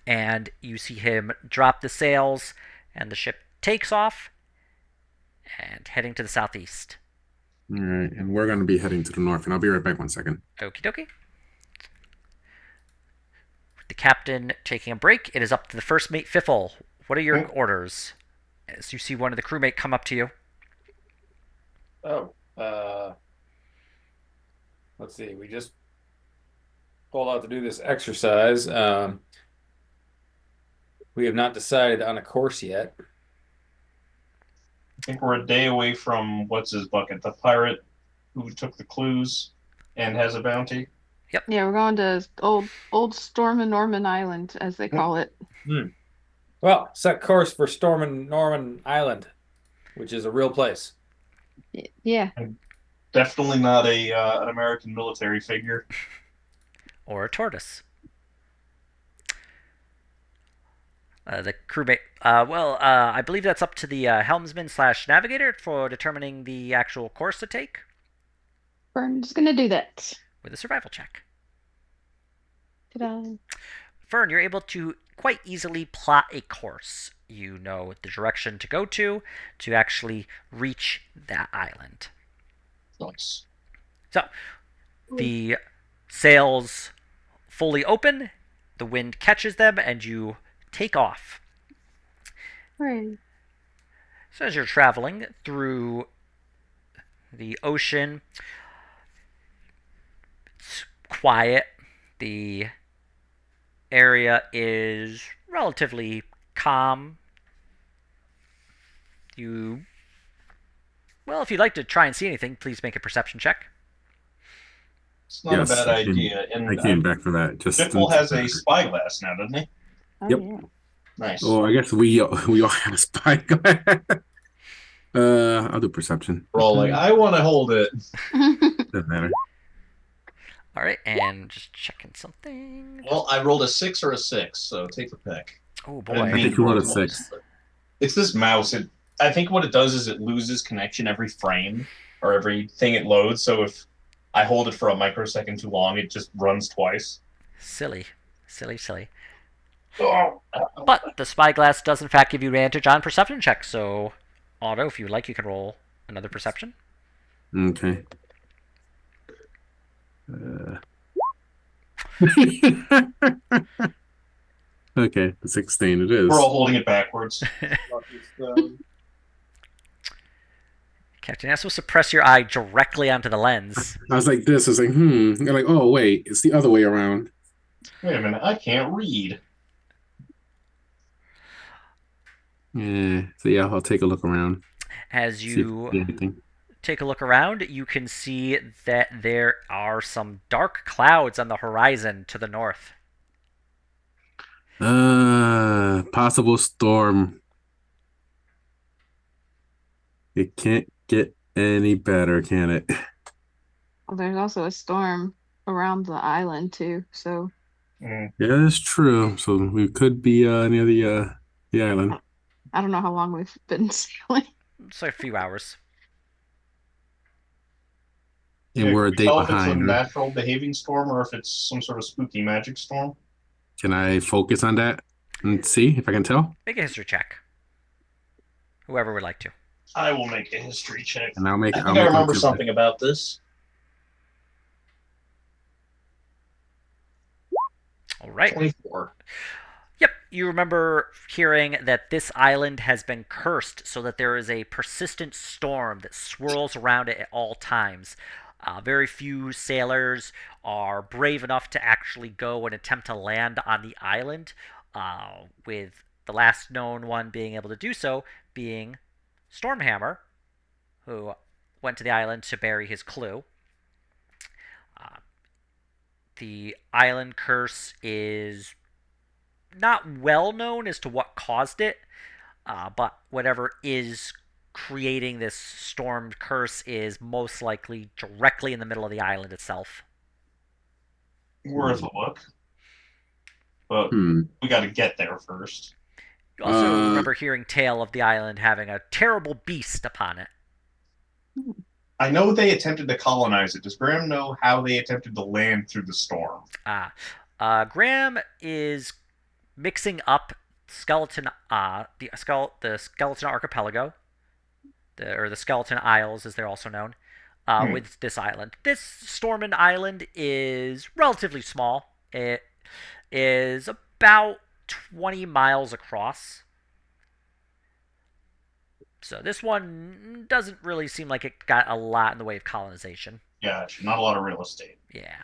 [SPEAKER 1] and you see him drop the sails, and the ship takes off and heading to the southeast.
[SPEAKER 3] All right, and we're going to be heading to the north, and I'll be right back 1 second.
[SPEAKER 1] Okie dokie. With the captain taking a break, it is up to the first mate, Fiffle. What are your orders? As you see one of the crewmate come up to you.
[SPEAKER 6] Oh, let's see. We just pulled out to do this exercise. We have not decided on a course yet.
[SPEAKER 5] I think we're a day away from what's his bucket, the pirate who took the clues and has a bounty.
[SPEAKER 4] Yeah, we're going to old Storm and Norman Island, as they call it.
[SPEAKER 6] Well, set course for Storm Norman Island, which is a real place.
[SPEAKER 4] Yeah.
[SPEAKER 5] Definitely not an American military figure.
[SPEAKER 1] Or a tortoise. The crewmate. I believe that's up to the helmsman / navigator for determining the actual course to take
[SPEAKER 4] Fern's gonna do that.
[SPEAKER 1] with a survival check.
[SPEAKER 4] Ta-da.
[SPEAKER 1] Fern, you're able to quite easily plot a course. You know the direction to go to actually reach that island.
[SPEAKER 5] Nice.
[SPEAKER 1] So, the sails fully open, the wind catches them, and you take off.
[SPEAKER 4] Hooray.
[SPEAKER 1] So as you're traveling through the ocean, it's quiet. The area is relatively calm. If you'd like to try and see anything, please make a perception check.
[SPEAKER 5] It's not
[SPEAKER 3] Yes,
[SPEAKER 5] a bad
[SPEAKER 3] I came-
[SPEAKER 5] idea. And
[SPEAKER 3] I came back for that. Just
[SPEAKER 5] Biffle has a spyglass now, doesn't he?
[SPEAKER 4] Oh,
[SPEAKER 3] Yep.
[SPEAKER 4] yeah.
[SPEAKER 5] Nice.
[SPEAKER 3] Oh, I guess we all have a spyglass. I'll do perception.
[SPEAKER 5] We're all like, I want to hold it.
[SPEAKER 3] Doesn't matter.
[SPEAKER 1] All right, and just checking something.
[SPEAKER 5] Well, I rolled a 6 or a 6, so take the pick.
[SPEAKER 1] Oh
[SPEAKER 5] I didn't
[SPEAKER 1] boy.
[SPEAKER 3] I
[SPEAKER 5] mean
[SPEAKER 3] think
[SPEAKER 5] to
[SPEAKER 3] you
[SPEAKER 5] roll
[SPEAKER 3] rolled a
[SPEAKER 5] twice,
[SPEAKER 3] 6.
[SPEAKER 5] but It's this mouse. I think what it does is it loses connection every frame or everything it loads. So if I hold it for a microsecond too long, it just runs twice.
[SPEAKER 1] Silly.
[SPEAKER 5] Oh.
[SPEAKER 1] But the spyglass does in fact give you advantage on perception checks. So, Otto, if you would like, you can roll another perception.
[SPEAKER 3] Okay. Okay, 16 it is.
[SPEAKER 5] We're all holding it backwards.
[SPEAKER 1] Captain Ass will suppress your eye directly onto the lens.
[SPEAKER 3] I was like this. I was like, You're like, oh, wait, it's the other way around.
[SPEAKER 5] Wait a minute, I can't read.
[SPEAKER 3] Yeah. So, yeah, I'll take a look around.
[SPEAKER 1] As
[SPEAKER 3] See if
[SPEAKER 1] you
[SPEAKER 3] I see anything.
[SPEAKER 1] take a look around, you can see that there are some dark clouds on the horizon to the north.
[SPEAKER 3] Possible storm. It can't get any better, can it?
[SPEAKER 4] Well, there's also a storm around the island too, so
[SPEAKER 3] Yeah, that's true. So we could be near the island.
[SPEAKER 4] I don't know how long we've been sailing.
[SPEAKER 1] It's like a few hours.
[SPEAKER 3] And we're a
[SPEAKER 5] Can we
[SPEAKER 3] day
[SPEAKER 5] tell if it's a
[SPEAKER 3] behind.
[SPEAKER 5] natural behaving storm or if it's some sort of spooky magic storm?
[SPEAKER 3] Can I focus on that and see if I can tell?
[SPEAKER 1] Make a history check. Whoever would like to.
[SPEAKER 5] I will make a history check.
[SPEAKER 3] And I'll make.
[SPEAKER 5] I
[SPEAKER 3] I'll
[SPEAKER 5] think
[SPEAKER 3] make
[SPEAKER 5] I
[SPEAKER 3] one
[SPEAKER 5] remember
[SPEAKER 3] too.
[SPEAKER 5] something about this.
[SPEAKER 1] right.
[SPEAKER 5] 24.
[SPEAKER 1] Yep, you remember hearing that this island has been cursed so that there is a persistent storm that swirls around it at all times. Very few sailors are brave enough to actually go and attempt to land on the island, with the last known one being able to do so being Stormhammer, who went to the island to bury his clue. Uh, the island curse is not well known as to what caused it, but whatever is creating this storm curse is most likely directly in the middle of the island itself.
[SPEAKER 5] Worth a look, but
[SPEAKER 3] Hmm.
[SPEAKER 5] we got to get there first.
[SPEAKER 1] You also
[SPEAKER 3] Uh,
[SPEAKER 1] remember hearing tale of the island having a terrible beast upon it.
[SPEAKER 5] I know they attempted to colonize it. Does Graham know how they attempted to land through the storm?
[SPEAKER 1] Graham is mixing up skeleton, the skeleton archipelago, or the skeleton isles as they're also known, with this island. This Stormin Island is relatively small. It is about 20 miles across. So this one doesn't really seem like it got a lot in the way of colonization.
[SPEAKER 5] Yeah, not a lot of real estate.
[SPEAKER 1] Yeah.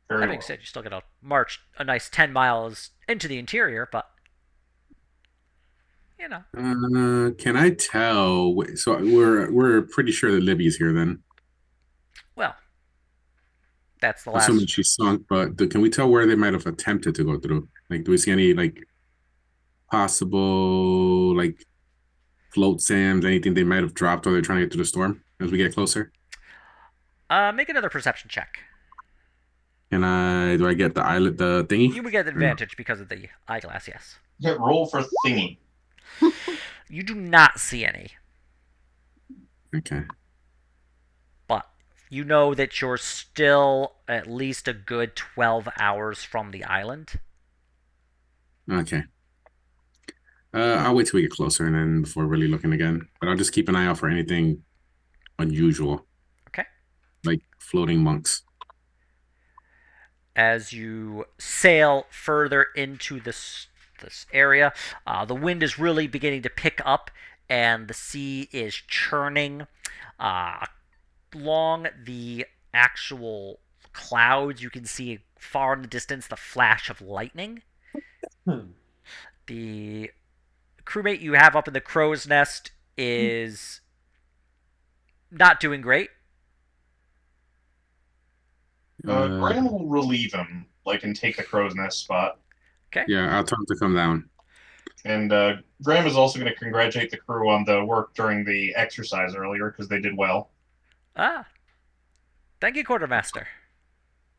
[SPEAKER 5] Very
[SPEAKER 1] That being
[SPEAKER 5] well.
[SPEAKER 1] said, you still got to march a nice 10 miles into the interior, but you know.
[SPEAKER 3] can I tell? So we're pretty sure that Libby's here then,
[SPEAKER 1] Well, that's the
[SPEAKER 3] assuming
[SPEAKER 1] last.
[SPEAKER 3] she sunk. But can we tell where they might have attempted to go through? Like, do we see any like possible like float sands, anything they might have dropped while they're trying to get through the storm as we get closer?
[SPEAKER 1] Make another perception check.
[SPEAKER 3] Do I get the island, the thingy?
[SPEAKER 1] You would get
[SPEAKER 3] Or no?
[SPEAKER 1] advantage because of the eyeglass, yes.
[SPEAKER 5] Get roll for thingy.
[SPEAKER 1] You do not see any,
[SPEAKER 3] Okay.
[SPEAKER 1] but you know that you're still at least a good 12 hours from the island.
[SPEAKER 3] Okay. I'll wait till we get closer and then before really looking again. But I'll just keep an eye out for anything unusual,
[SPEAKER 1] Okay.
[SPEAKER 3] like floating monks.
[SPEAKER 1] As you sail further into this area, the wind is really beginning to pick up, and the sea is churning. Along the actual clouds, you can see far in the distance the flash of lightning. The crewmate you have up in the crow's nest is not doing great.
[SPEAKER 5] Graham will relieve him, and take the crow's nest spot.
[SPEAKER 1] Okay.
[SPEAKER 3] Yeah, I'll tell him to come down.
[SPEAKER 5] And Graham is also going to congratulate the crew on the work during the exercise earlier because they did well.
[SPEAKER 1] Thank you, quartermaster.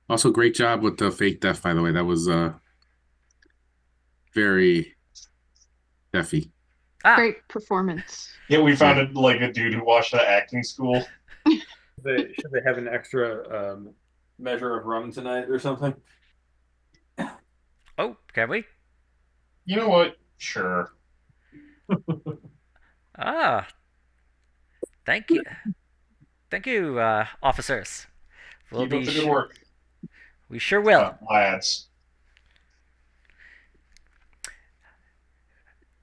[SPEAKER 3] Also, great job with the fake death, by the way. That was very deafy.
[SPEAKER 4] Great performance.
[SPEAKER 5] Yeah, we found a dude who watched the acting school.
[SPEAKER 6] Should they have an extra measure of rum tonight or something?
[SPEAKER 1] Oh, can we?
[SPEAKER 5] You know what? Sure.
[SPEAKER 1] Thank you. Thank you, officers.
[SPEAKER 5] Keep up the good work.
[SPEAKER 1] We sure will.
[SPEAKER 5] Lads.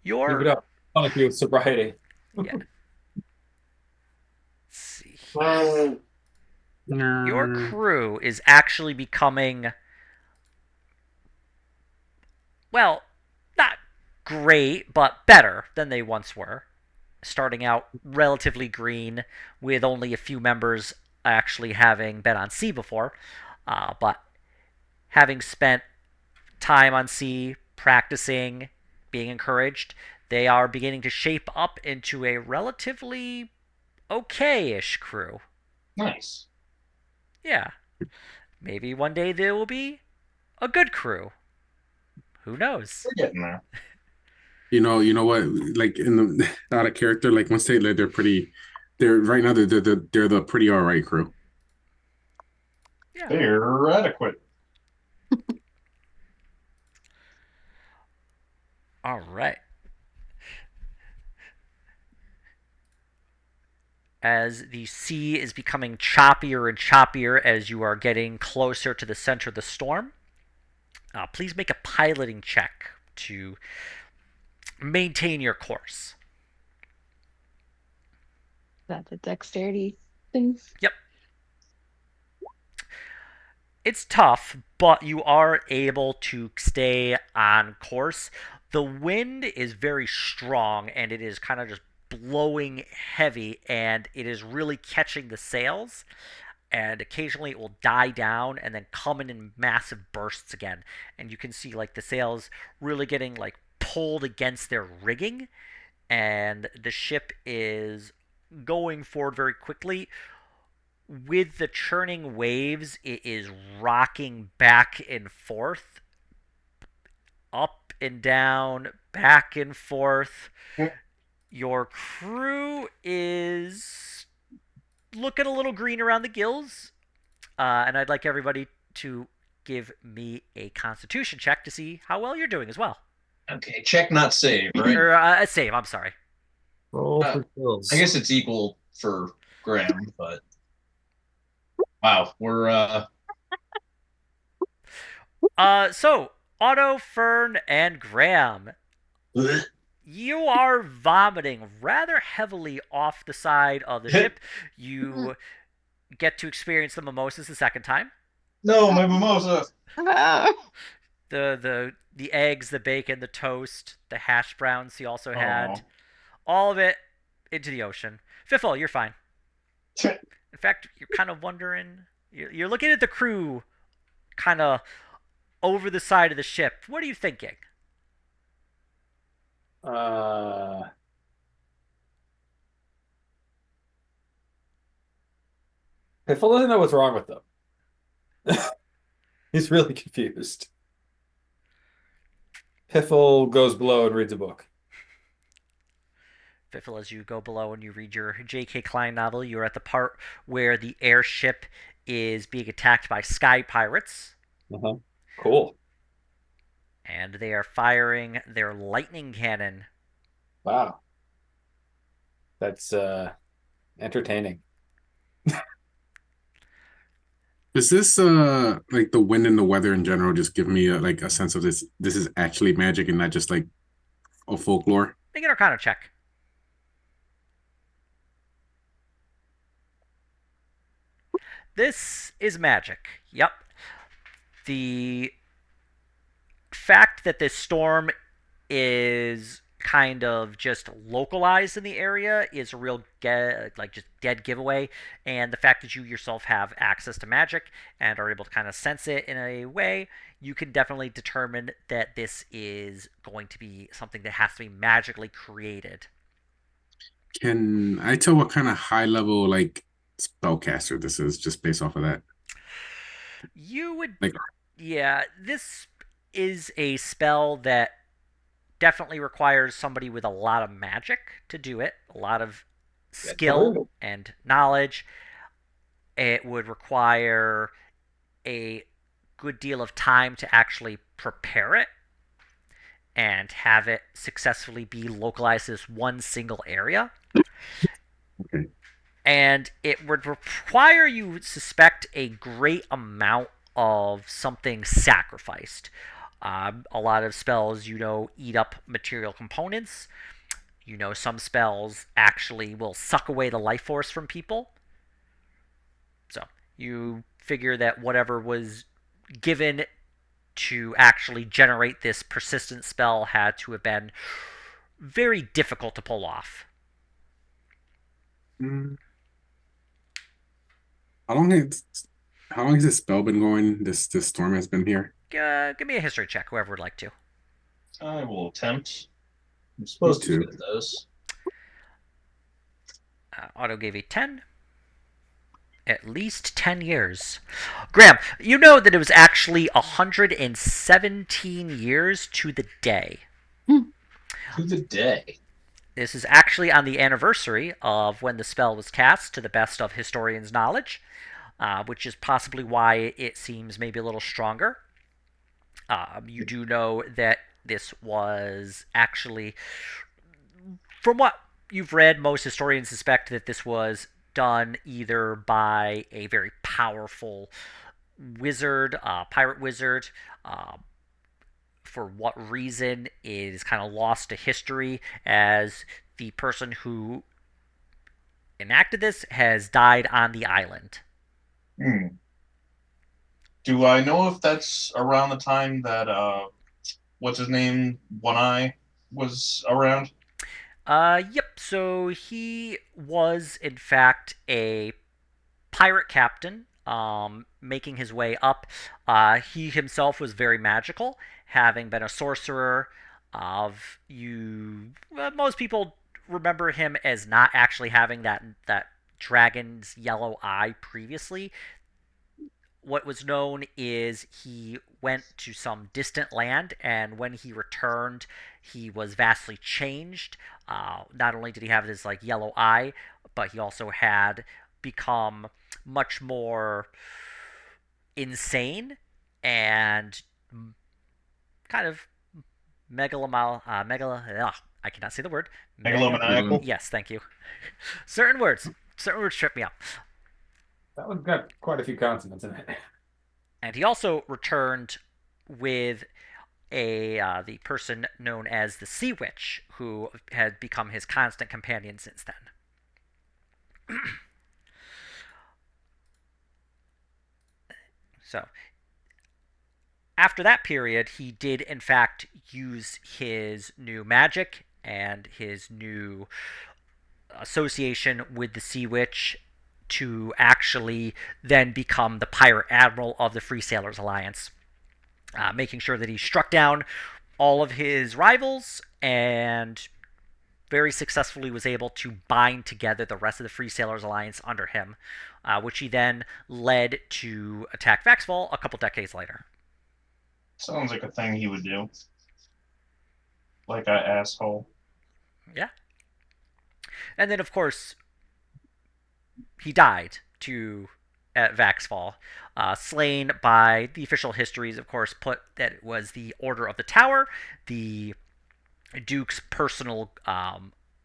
[SPEAKER 6] Keep it up. Thank you with sobriety.
[SPEAKER 1] Yeah. Let's see. Your crew is actually becoming, well, not great, but better than they once were. Starting out relatively green, with only a few members actually having been on sea before. But having spent time on sea, practicing, being encouraged, they are beginning to shape up into a relatively okay-ish crew.
[SPEAKER 5] Nice.
[SPEAKER 1] Yeah. Maybe one day they will be a good crew. Who knows?
[SPEAKER 5] We're getting there.
[SPEAKER 3] You know what? Like in the out of character, like once they're pretty. They're right now. They're the pretty all right crew.
[SPEAKER 1] Yeah.
[SPEAKER 5] They're adequate.
[SPEAKER 1] All right. As the sea is becoming choppier and choppier as you are getting closer to the center of the storm, Please make a piloting check to maintain your course.
[SPEAKER 4] That's a dexterity thing.
[SPEAKER 1] Yep. It's tough, but you are able to stay on course. The wind is very strong and it is kind of just blowing heavy and it is really catching the sails. And occasionally it will die down and then come in massive bursts again. And you can see like the sails really getting like pulled against their rigging, and the ship is going forward very quickly. With the churning waves, it is rocking back and forth, up and down, back and forth. Your crew is looking a little green around the gills, and I'd like everybody to give me a constitution check to see how well you're doing as well.
[SPEAKER 5] Okay, check not save, right?
[SPEAKER 1] Or a save, I'm sorry.
[SPEAKER 6] Roll
[SPEAKER 5] Uh,
[SPEAKER 6] for kills.
[SPEAKER 5] I guess it's equal for Graham, but wow, we're
[SPEAKER 1] So Otto, Fern, and Graham, you are vomiting rather heavily off the side of the ship. You get to experience the mimosas the second time.
[SPEAKER 5] no, my mimosa.
[SPEAKER 4] Ah.
[SPEAKER 1] The eggs, the bacon, the toast, the hash browns he also had.
[SPEAKER 5] Oh.
[SPEAKER 1] All of it into the ocean. Fiffle, you're fine. In fact, you're kind of wondering. You're looking at the crew kind of over the side of the ship. What are you thinking?
[SPEAKER 6] Piffle doesn't know what's wrong with them. He's really confused. Piffle goes below and reads a book.
[SPEAKER 1] Fiffle, as you go below and you read your J.K. Klein novel, you're at the part where the airship is being attacked by sky pirates.
[SPEAKER 6] Uh-huh. Cool.
[SPEAKER 1] And they are firing their lightning cannon.
[SPEAKER 6] Wow. That's entertaining.
[SPEAKER 3] Does this like the wind and the weather in general just give me like a sense of this is actually magic and not just like a folklore?
[SPEAKER 1] Make an Arcana check. This is magic. Yep. The fact that this storm is kind of just localized in the area is a real just dead giveaway, and the fact that you yourself have access to magic and are able to kind of sense it in a way, you can definitely determine that this is going to be something that has to be magically created.
[SPEAKER 3] Can I tell what kind of high level like spellcaster this is just based off of that?
[SPEAKER 1] You would,
[SPEAKER 3] Like,
[SPEAKER 1] yeah, this is a spell that definitely requires somebody with a lot of magic to do it, a lot of skill and knowledge. It would require a good deal of time to actually prepare it and have it successfully be localized as one single area.
[SPEAKER 3] okay.
[SPEAKER 1] And it would require you suspect a great amount of something sacrificed. A lot of spells, eat up material components. Some spells actually will suck away the life force from people. So you figure that whatever was given to actually generate this persistent spell had to have been very difficult to pull off.
[SPEAKER 3] Mm. How long has how long has this spell been going? This storm has been here.
[SPEAKER 1] Give me a history check, whoever would like to.
[SPEAKER 5] I will attempt. I'm supposed to
[SPEAKER 3] too.
[SPEAKER 5] get those.
[SPEAKER 1] Otto gave a 10. At least 10 years. Graham, you know that it was actually 117 years to the day.
[SPEAKER 5] To the day.
[SPEAKER 1] This is actually on the anniversary of when the spell was cast, to the best of historians' knowledge, which is possibly why it seems maybe a little stronger. You do know that this was actually, from what you've read, most historians suspect that this was done either by a very powerful wizard, pirate wizard. For what reason is kind of lost to history, as the person who enacted this has died on the island.
[SPEAKER 5] Hmm. Do I know if that's around the time that what's his name, One Eye, was around?
[SPEAKER 1] Yep. So he was in fact a pirate captain, making his way up. He himself was very magical, having been a sorcerer. Of you, most people remember him as not actually having that dragon's yellow eye previously. What was known is he went to some distant land, and when he returned, he was vastly changed. Not only did he have this like yellow eye, but he also had become much more insane and kind of I cannot say the word.
[SPEAKER 5] Megalomaniacal?
[SPEAKER 1] Yes, thank you. Certain words trip me up.
[SPEAKER 6] That one's got quite a few consonants in it.
[SPEAKER 1] And he also returned with the person known as the Sea Witch, who had become his constant companion since then. So, after that period, he did in fact use his new magic and his new association with the Sea Witch to actually then become the pirate admiral of the Free Sailors Alliance, making sure that he struck down all of his rivals and very successfully was able to bind together the rest of the Free Sailors Alliance under him, which he then led to attack Vaxfall a couple decades later.
[SPEAKER 5] Sounds like a thing he would do. Like a asshole.
[SPEAKER 1] Yeah. And then, of course, he died at Vaxfall, slain by the official histories, of course, put that it was the Order of the Tower, the Duke's personal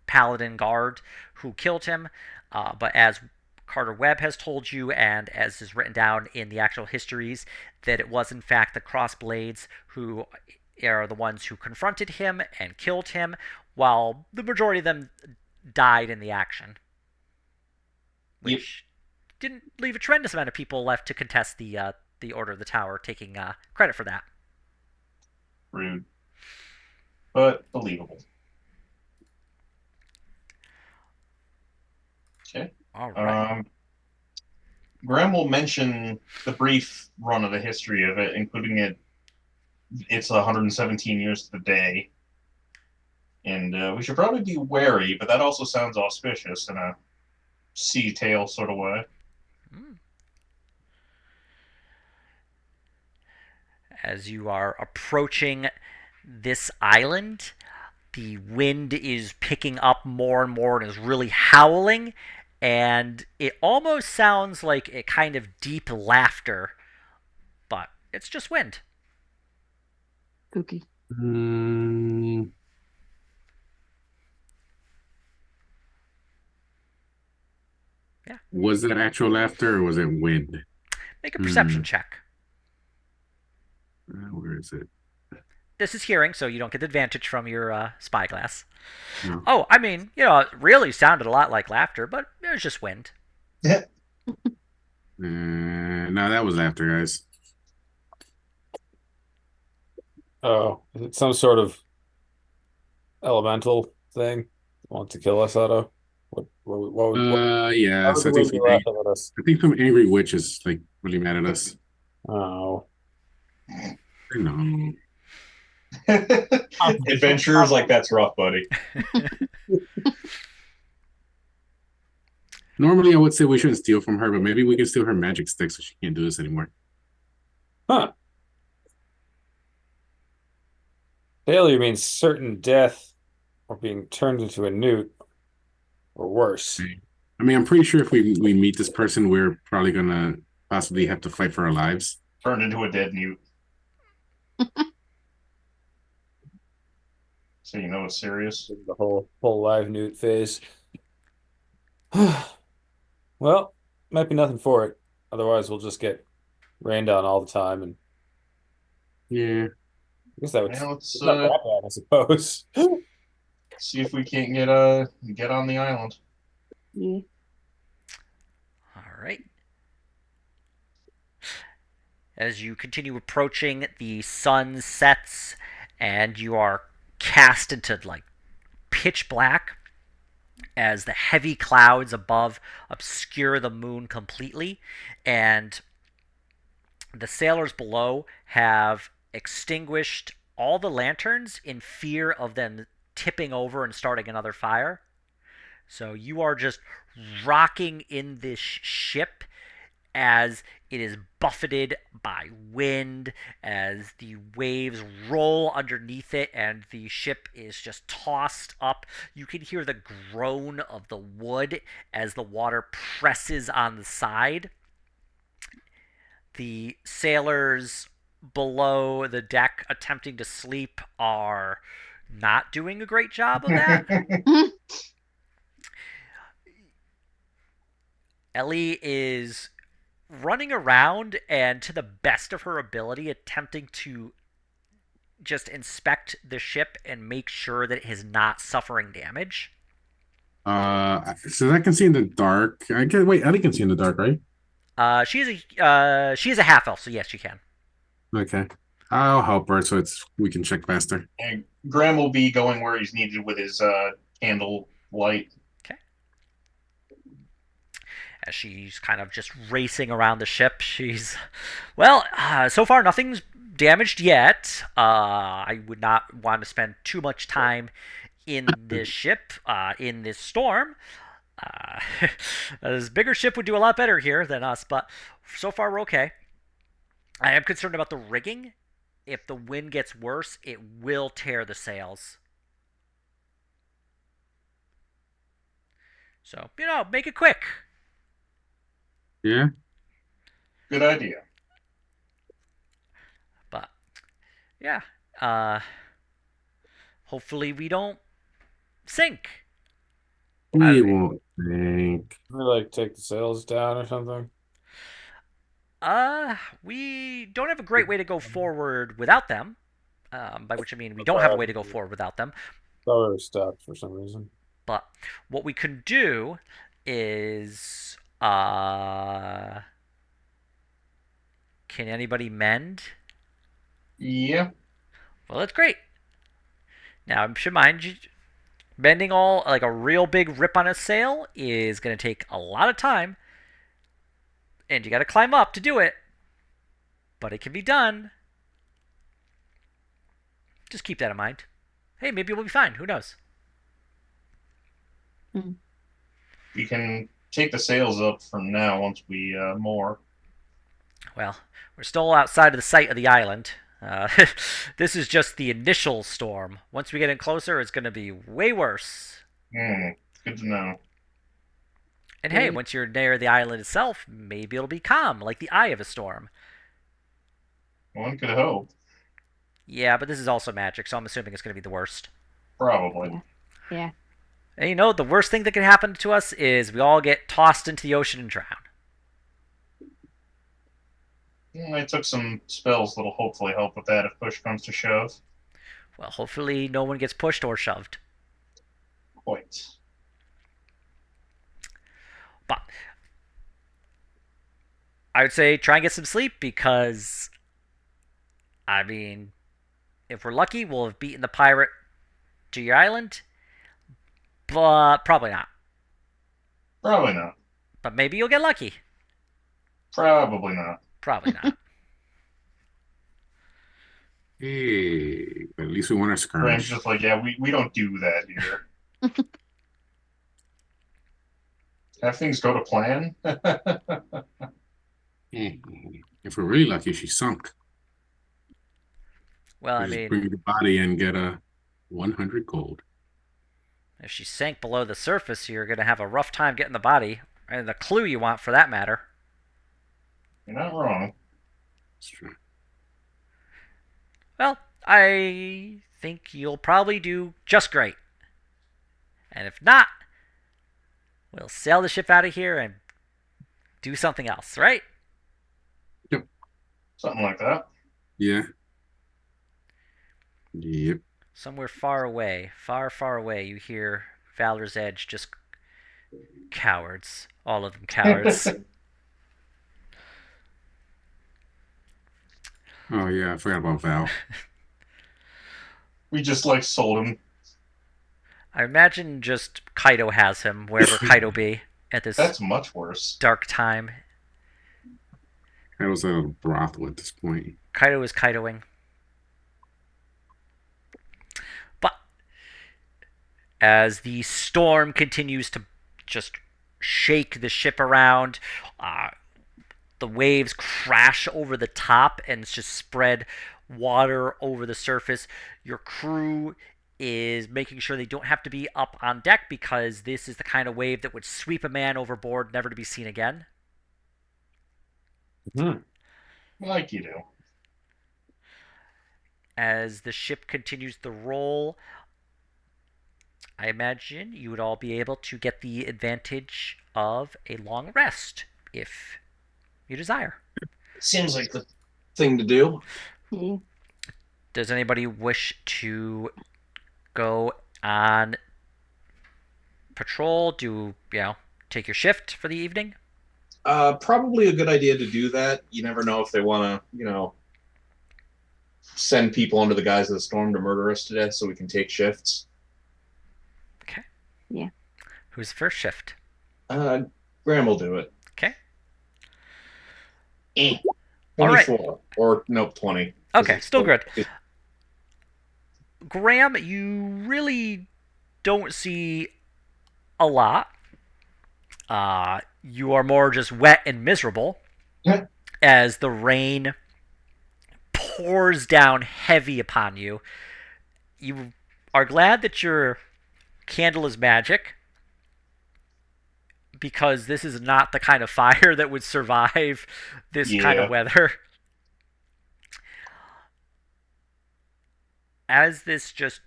[SPEAKER 1] paladin guard who killed him. But as Carter Webb has told you, and as is written down in the actual histories, that it was in fact the Crossblades who are the ones who confronted him and killed him, while the majority of them died in the action,
[SPEAKER 5] Yep.
[SPEAKER 1] which didn't leave a tremendous amount of people left to contest the Order of the Tower, taking credit for that.
[SPEAKER 5] Rude. But believable. Okay.
[SPEAKER 1] All right.
[SPEAKER 5] Graham will mention the brief run of the history of it, including it's 117 years to the day. And we should probably be wary, but that also sounds auspicious in a sea tale sort of way.
[SPEAKER 1] As you are approaching this island, the wind is picking up more and more and is really howling, and it almost sounds like a kind of deep laughter, but it's just wind.
[SPEAKER 4] Spooky.
[SPEAKER 3] Mm,
[SPEAKER 1] Yeah.
[SPEAKER 3] was that actual laughter or was it wind?
[SPEAKER 1] Make a perception check.
[SPEAKER 3] Where is it?
[SPEAKER 1] This is hearing, so you don't get the advantage from your spyglass.
[SPEAKER 3] No.
[SPEAKER 1] Oh, I mean, it really sounded a lot like laughter, but it was just wind.
[SPEAKER 3] No, that was laughter, guys.
[SPEAKER 6] Oh, is it some sort of elemental thing want to kill us, Otto? Why
[SPEAKER 3] Yes,
[SPEAKER 6] would the wind be laughing at us?
[SPEAKER 3] I think some angry witch is like really mad at us.
[SPEAKER 6] Oh.
[SPEAKER 3] I know.
[SPEAKER 5] Adventurers like that's rough, buddy.
[SPEAKER 3] Normally, I would say we shouldn't steal from her, but maybe we can steal her magic stick so she can't do this anymore.
[SPEAKER 6] Huh. Failure means certain death or being turned into a newt or worse.
[SPEAKER 3] I mean, I'm pretty sure if we meet this person, we're probably gonna possibly have to fight for our lives.
[SPEAKER 5] Turned into a dead newt. So you know it's serious.
[SPEAKER 6] The whole live newt phase. Well, might be nothing for it. Otherwise, we'll just get rain down all the time, and
[SPEAKER 3] Yeah.
[SPEAKER 6] I guess that would
[SPEAKER 5] Yeah,
[SPEAKER 6] it's not that bad, I suppose.
[SPEAKER 5] see if we can't get on the island.
[SPEAKER 4] Yeah.
[SPEAKER 1] All right. As you continue approaching, the sun sets, and you are cast into like pitch black as the heavy clouds above obscure the moon completely, and the sailors below have extinguished all the lanterns in fear of them tipping over and starting another fire. So you are just rocking in this ship as it is buffeted by wind, as the waves roll underneath it, and the ship is just tossed up. You can hear the groan of the wood as the water presses on the side. The sailors below the deck attempting to sleep are not doing a great job of that. Ellie is running around and, to the best of her ability, attempting to just inspect the ship and make sure that it is not suffering damage.
[SPEAKER 3] So I can see in the dark. I can wait. Ellie can see in the dark, right?
[SPEAKER 1] She is a half elf, so yes, she can.
[SPEAKER 3] Okay. I'll help her so we can check faster.
[SPEAKER 5] And Graham will be going where he's needed with his candle light.
[SPEAKER 1] Okay. As she's kind of just racing around the ship, so far nothing's damaged yet. I would not want to spend too much time in this ship, in this storm. This bigger ship would do a lot better here than us, but so far we're okay. I am concerned about the rigging. If the wind gets worse, it will tear the sails. So, make it quick.
[SPEAKER 3] Yeah.
[SPEAKER 5] Good idea.
[SPEAKER 1] But, yeah. Uh, Hopefully we don't sink.
[SPEAKER 3] We won't think.
[SPEAKER 6] We like take the sails down or something.
[SPEAKER 1] We don't have a great way to go forward without them. By which I mean we don't have a way to go forward without them.
[SPEAKER 6] Thought we were stuck for some reason.
[SPEAKER 1] But what we can do is, can anybody mend?
[SPEAKER 5] Yeah.
[SPEAKER 1] Well, that's great. Now, I should mind you, mending all like a real big rip on a sail is going to take a lot of time, and you got to climb up to do it. But it can be done. Just keep that in mind. Hey, maybe we'll be fine. Who knows?
[SPEAKER 5] We can take the sails up from now once we moor.
[SPEAKER 1] Well, we're still outside of the site of the island. This is just the initial storm. Once we get in closer, it's going to be way worse.
[SPEAKER 5] Good to know.
[SPEAKER 1] And hey, once you're near the island itself, maybe it'll be calm, like the eye of a storm.
[SPEAKER 5] One could hope.
[SPEAKER 1] Yeah, but this is also magic, so I'm assuming it's going to be the worst.
[SPEAKER 5] Probably.
[SPEAKER 4] Yeah.
[SPEAKER 1] And the worst thing that can happen to us is we all get tossed into the ocean and drown.
[SPEAKER 5] I took some spells that'll hopefully help with that if push comes to shove.
[SPEAKER 1] Well, hopefully no one gets pushed or shoved.
[SPEAKER 5] Quite.
[SPEAKER 1] But I would say try and get some sleep because, I mean, if we're lucky, we'll have beaten the pirate to your island. But probably not.
[SPEAKER 5] Probably not.
[SPEAKER 1] But maybe you'll get lucky.
[SPEAKER 5] Probably not.
[SPEAKER 1] Probably not.
[SPEAKER 3] Hey, but at least we want our
[SPEAKER 5] Graham's
[SPEAKER 3] skirmish.
[SPEAKER 5] just like, yeah, we don't do that here. Have things go to plan?
[SPEAKER 3] If we're really lucky, she sunk.
[SPEAKER 1] Well, I
[SPEAKER 3] We just
[SPEAKER 1] mean,
[SPEAKER 3] bring the body and get a 100 gold.
[SPEAKER 1] if she sank below the surface, you're going to have a rough time getting the body. And the clue you want, for that matter.
[SPEAKER 5] You're not wrong.
[SPEAKER 3] That's true.
[SPEAKER 1] Well, I think you'll probably do just great. And if not, we'll sail the ship out of here and do something else, right?
[SPEAKER 3] Yep.
[SPEAKER 5] Something like that.
[SPEAKER 3] Yeah. Yep.
[SPEAKER 1] Somewhere far away, far, far away, you hear Valor's Edge just cowards. All of them cowards.
[SPEAKER 3] Oh yeah, I forgot about Val.
[SPEAKER 5] We just like sold him.
[SPEAKER 1] I imagine just Kaido has him, wherever Kaido be, at this
[SPEAKER 5] That's much worse.
[SPEAKER 1] dark time.
[SPEAKER 3] I was at a brothel at this point.
[SPEAKER 1] Kaido is Kaidoing. But as the storm continues to just shake the ship around, the waves crash over the top and just spread water over the surface. Your crew is making sure they don't have to be up on deck because this is the kind of wave that would sweep a man overboard, never to be seen again.
[SPEAKER 5] Like you do.
[SPEAKER 1] As the ship continues to roll, I imagine you would all be able to get the advantage of a long rest if you desire.
[SPEAKER 7] Seems like the thing to do.
[SPEAKER 4] Yeah.
[SPEAKER 1] Does anybody wish to go on patrol? Take your shift for the evening?
[SPEAKER 7] Probably a good idea to do that. You never know if they want to, send people under the guise of the storm to murder us to death so we can take shifts.
[SPEAKER 1] Okay.
[SPEAKER 4] Yeah.
[SPEAKER 1] Who's first shift?
[SPEAKER 7] Graham will do it.
[SPEAKER 1] Okay.
[SPEAKER 7] 24.
[SPEAKER 1] All right.
[SPEAKER 7] Or, nope, 20.
[SPEAKER 1] Okay, still good. Graham, you really don't see a lot. You are more just wet and miserable as the rain pours down heavy upon you. You are glad that your candle is magic because this is not the kind of fire that would survive this kind of weather. As this just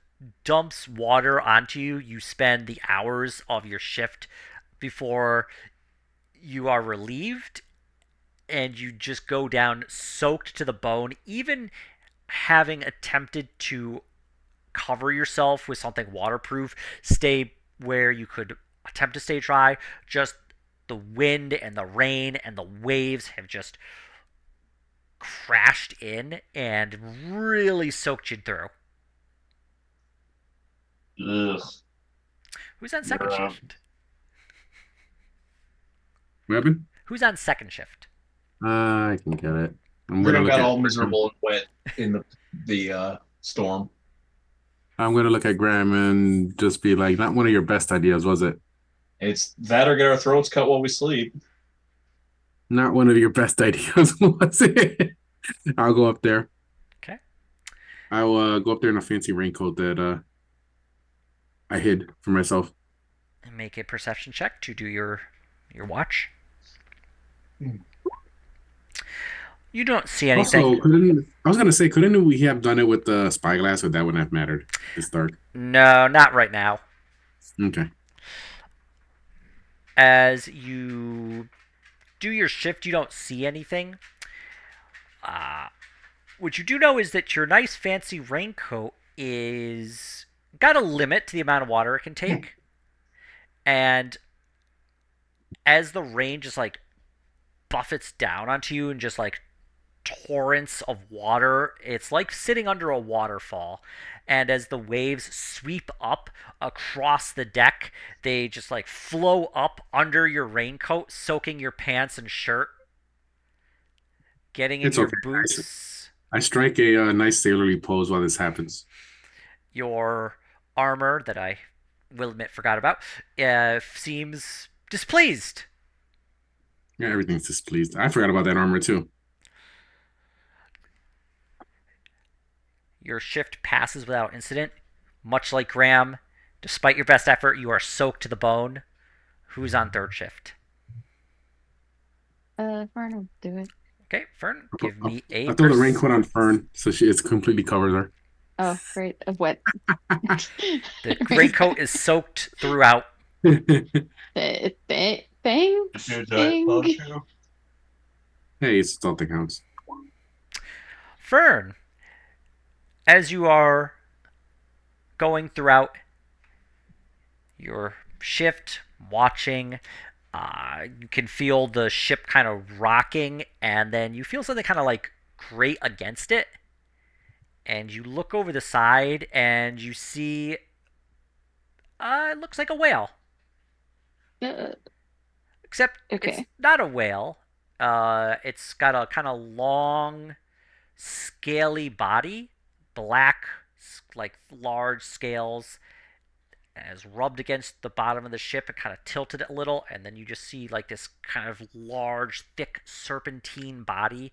[SPEAKER 1] dumps water onto you, you spend the hours of your shift before you are relieved, and you just go down soaked to the bone. Even having attempted to cover yourself with something waterproof, stay where you could attempt to stay dry, just the wind and the rain and the waves have just crashed in and really soaked you through.
[SPEAKER 5] Ugh.
[SPEAKER 1] Who's on second shift?
[SPEAKER 3] What happened?
[SPEAKER 1] Who's on second shift?
[SPEAKER 3] I can get it.
[SPEAKER 7] Graham got all miserable and wet in the storm.
[SPEAKER 3] I'm gonna look at Graham and just be like, not one of your best ideas, was it?
[SPEAKER 7] It's that or get our throats cut while we sleep.
[SPEAKER 3] Not one of your best ideas, was it? I'll go up there.
[SPEAKER 1] Okay.
[SPEAKER 3] I'll go up there in a fancy raincoat that I hid for myself.
[SPEAKER 1] And make a perception check to do your watch. You don't see anything.
[SPEAKER 3] Also, I was gonna say, couldn't we have done it with the spyglass, or that wouldn't have mattered? It's dark.
[SPEAKER 1] No, not right now.
[SPEAKER 3] Okay.
[SPEAKER 1] As you do your shift, you don't see anything. What you do know is that your nice fancy raincoat is got a limit to the amount of water it can take. And as the rain just like buffets down onto you and just like torrents of water, it's like sitting under a waterfall. And as the waves sweep up across the deck, they just like flow up under your raincoat, soaking your pants and shirt, getting into your boots.
[SPEAKER 3] I strike a nice sailorly pose while this happens.
[SPEAKER 1] Your armor, that I will admit forgot about, seems displeased.
[SPEAKER 3] Yeah, everything's displeased. I forgot about that armor too.
[SPEAKER 1] Your shift passes without incident. Much like Graham, despite your best effort, you are soaked to the bone. Who's on third shift?
[SPEAKER 4] Fern will do it.
[SPEAKER 1] Okay, Fern, give me a...
[SPEAKER 3] I throw the raincoat on Fern, so it's completely covers her.
[SPEAKER 4] Oh, great. Of wet.
[SPEAKER 1] The raincoat is soaked throughout.
[SPEAKER 4] Bang.
[SPEAKER 5] If you're a giant poncho.
[SPEAKER 3] Hey, it's all that counts.
[SPEAKER 1] Fern, as you are going throughout your shift, watching, you can feel the ship kind of rocking, and then you feel something kind of like grate against it. And you look over the side, and you see, it looks like a whale.
[SPEAKER 4] Uh,
[SPEAKER 1] Except it's
[SPEAKER 4] okay.
[SPEAKER 1] not a whale. It's got a kind of long, scaly body, black, like large scales, as rubbed against the bottom of the ship. It kind of tilted it a little, and then you just see like this kind of large, thick serpentine body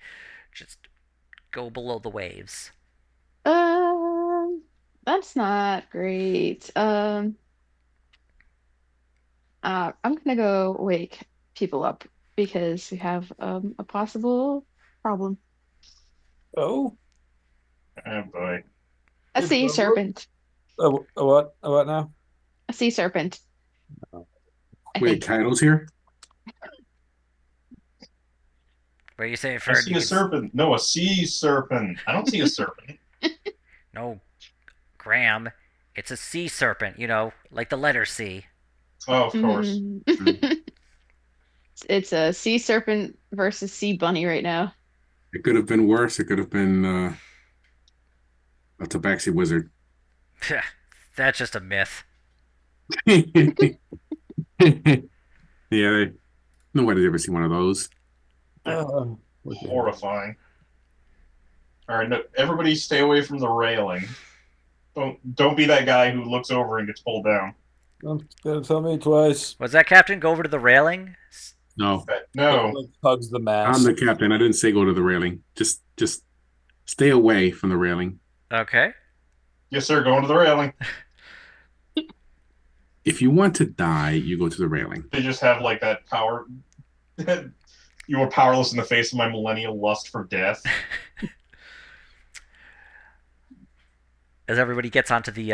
[SPEAKER 1] just go below the waves.
[SPEAKER 4] Um, that's not great. I'm gonna go wake people up because we have a possible problem.
[SPEAKER 6] Oh,
[SPEAKER 5] Oh boy.
[SPEAKER 4] A
[SPEAKER 6] it's
[SPEAKER 4] sea serpent.
[SPEAKER 6] a what? A what now?
[SPEAKER 4] A sea serpent, I
[SPEAKER 3] Wait,
[SPEAKER 4] think.
[SPEAKER 3] Kaido's here?
[SPEAKER 1] What are you saying,
[SPEAKER 5] I
[SPEAKER 1] Ferd?
[SPEAKER 5] see
[SPEAKER 1] You
[SPEAKER 5] a
[SPEAKER 1] can
[SPEAKER 5] serpent. No, a sea serpent. I don't see a serpent.
[SPEAKER 1] no, Graham. It's a sea serpent. Like the letter C.
[SPEAKER 5] Oh, of course.
[SPEAKER 4] Mhm.
[SPEAKER 3] Mm.
[SPEAKER 4] It's a sea serpent versus sea bunny right now.
[SPEAKER 3] It could have been worse. It could have been a tabaxi wizard.
[SPEAKER 1] That's just a myth.
[SPEAKER 3] Yeah, nobody's ever seen one of those.
[SPEAKER 6] Look at him.
[SPEAKER 5] Horrifying. All right, no, everybody stay away from the railing. Don't be that guy who looks over and gets pulled down.
[SPEAKER 6] Don't gotta tell me twice.
[SPEAKER 1] Was that Captain? Go over to the railing.
[SPEAKER 3] No,
[SPEAKER 5] No.
[SPEAKER 6] Like hugs the
[SPEAKER 3] I'm
[SPEAKER 6] mast.
[SPEAKER 3] the captain. I didn't say go to the railing. Just stay away from the railing.
[SPEAKER 1] Okay.
[SPEAKER 5] Yes, sir. Going to the railing.
[SPEAKER 3] If you want to die, you go to the railing.
[SPEAKER 5] They just have like that power. You were powerless in the face of my millennial lust for death.
[SPEAKER 1] As everybody gets onto the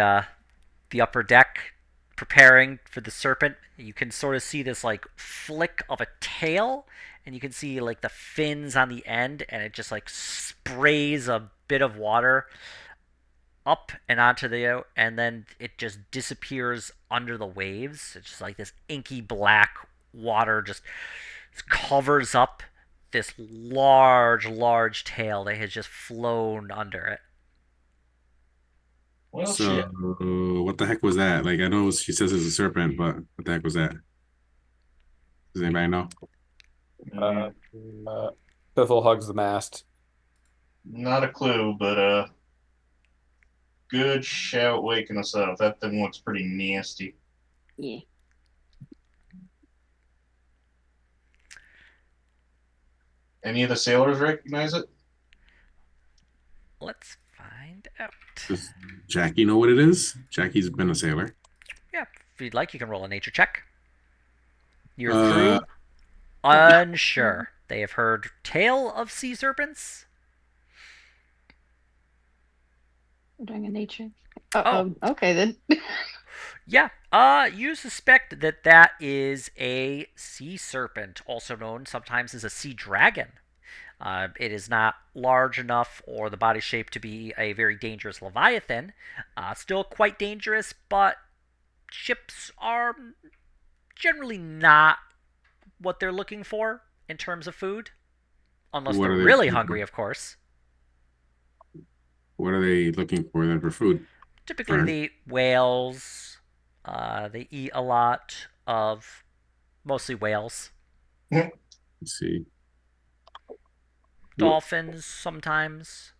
[SPEAKER 1] upper deck, preparing for the serpent, you can sort of see this like flick of a tail, and you can see like the fins on the end, and it just like sprays a bit of water up and onto and then it just disappears under the waves. It's just like this inky black water just covers up this large tail that has just flown under it.
[SPEAKER 5] Well,
[SPEAKER 3] So,
[SPEAKER 5] shit.
[SPEAKER 3] what the heck was that? Like, I know she says it's a serpent, but what the heck was that? Does anybody know?
[SPEAKER 6] Uh,
[SPEAKER 5] Mm,
[SPEAKER 6] uh, Piffle hugs the mast.
[SPEAKER 5] not a clue, but good shout waking us up. That thing looks pretty nasty.
[SPEAKER 4] Yeah.
[SPEAKER 5] Any of the sailors recognize it?
[SPEAKER 1] Let's find out.
[SPEAKER 3] Does Jackie know what it is? Jackie's been a sailor.
[SPEAKER 1] Yeah, if you'd like, you can roll a nature check. Your
[SPEAKER 3] Uh,
[SPEAKER 1] crew, unsure. They have heard tale of sea serpents.
[SPEAKER 4] I'm doing a nature.
[SPEAKER 1] Oh.
[SPEAKER 4] Okay then.
[SPEAKER 1] Yeah, you suspect that that is a sea serpent, also known sometimes as a sea dragon. It is not large enough or the body shape to be a very dangerous leviathan. Still quite dangerous, but ships are generally not what they're looking for in terms of food. Unless
[SPEAKER 3] what
[SPEAKER 1] they're
[SPEAKER 3] are they
[SPEAKER 1] really
[SPEAKER 3] looking
[SPEAKER 1] hungry,
[SPEAKER 3] for?
[SPEAKER 1] of course.
[SPEAKER 3] What are they looking for then for food?
[SPEAKER 1] Typically, they
[SPEAKER 3] Fern?
[SPEAKER 1] eat whales. They eat a lot of mostly whales.
[SPEAKER 3] Let's see. What?
[SPEAKER 1] Dolphins sometimes.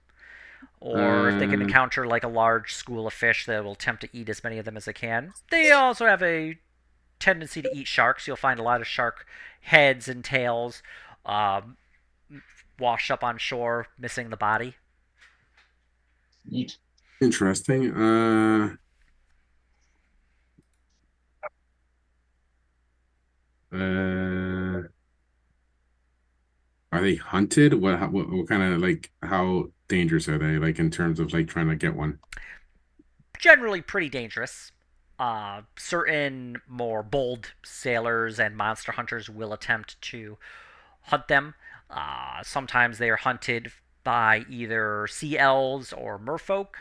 [SPEAKER 1] Or if they can
[SPEAKER 3] Uh,
[SPEAKER 1] encounter like a large school of fish, they will attempt to eat as many of them as they can. They also have a tendency to eat sharks. You'll find a lot of shark heads and tails um, washed up on shore, missing the body.
[SPEAKER 5] Neat.
[SPEAKER 3] interesting. Uh, are they hunted? What kind of like how dangerous are they? Like in terms of like trying to get one?
[SPEAKER 1] Generally pretty dangerous. Certain more bold sailors and monster hunters will attempt to hunt them. Sometimes they are hunted by either sea elves or merfolk.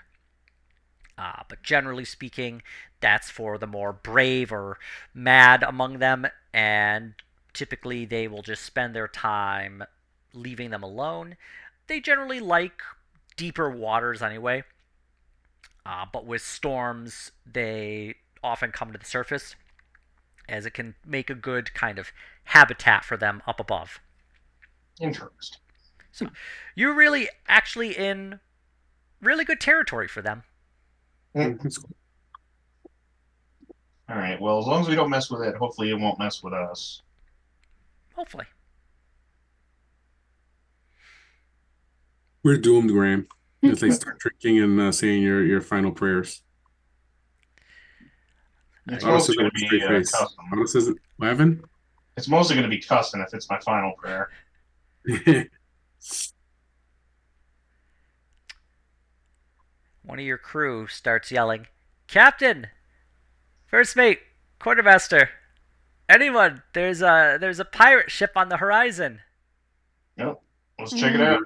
[SPEAKER 1] But generally speaking, that's for the more brave or mad among them, and typically they will just spend their time leaving them alone. They generally like deeper waters anyway, but with storms, they often come to the surface as it can make a good kind of habitat for them up above.
[SPEAKER 5] Interesting.
[SPEAKER 1] So you're really actually in really good territory for them.
[SPEAKER 3] That's cool.
[SPEAKER 5] All right. Well, as long as we don't mess with it, hopefully it won't mess with us.
[SPEAKER 1] Hopefully.
[SPEAKER 3] We're doomed, Graham. As they start drinking and saying your final prayers.
[SPEAKER 5] It's
[SPEAKER 3] Otto
[SPEAKER 5] mostly
[SPEAKER 3] says it
[SPEAKER 5] going
[SPEAKER 3] with
[SPEAKER 5] to
[SPEAKER 3] a
[SPEAKER 5] be
[SPEAKER 3] straight face.
[SPEAKER 5] custom.
[SPEAKER 3] Otto says it. What happened?
[SPEAKER 5] It's mostly going to be custom if it's my final prayer.
[SPEAKER 1] One of your crew starts yelling, "Captain! First mate! Quartermaster! Anyone! There's a pirate ship on the horizon!"
[SPEAKER 5] Nope. Let's check it out.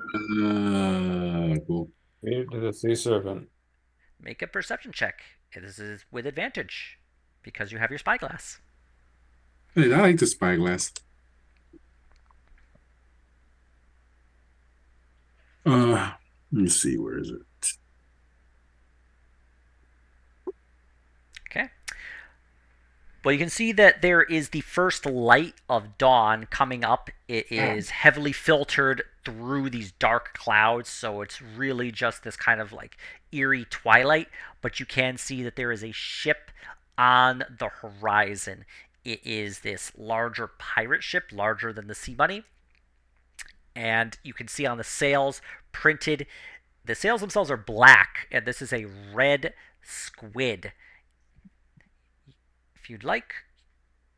[SPEAKER 3] Cool.
[SPEAKER 6] Lead to the sea serpent.
[SPEAKER 1] Make a perception check. This is with advantage because you have your spyglass.
[SPEAKER 3] Hey, I like the spyglass. Let me see. Where is it?
[SPEAKER 1] Okay. Well, you can see that there is the first light of dawn coming up. It is heavily filtered through these dark clouds, so it's really just this kind of like eerie twilight. But you can see that there is a ship on the horizon. It is this larger pirate ship, larger than the Sea Bunny. And you can see on the sails printed, the sails themselves are black, and this is a red squid. If you'd like,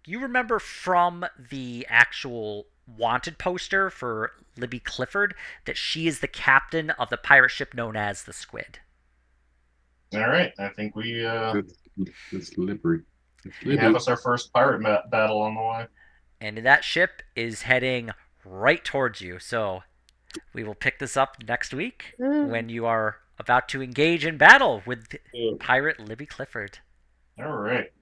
[SPEAKER 1] you remember from the actual wanted poster for Libby Clifford that she is the captain of the pirate ship known as the Squid.
[SPEAKER 5] All right. I think
[SPEAKER 3] That's slippery.
[SPEAKER 5] we have us our first pirate battle on the way.
[SPEAKER 1] And that ship is heading right towards you. So we will pick this up next week when you are about to engage in battle with pirate Libby Clifford.
[SPEAKER 5] All right.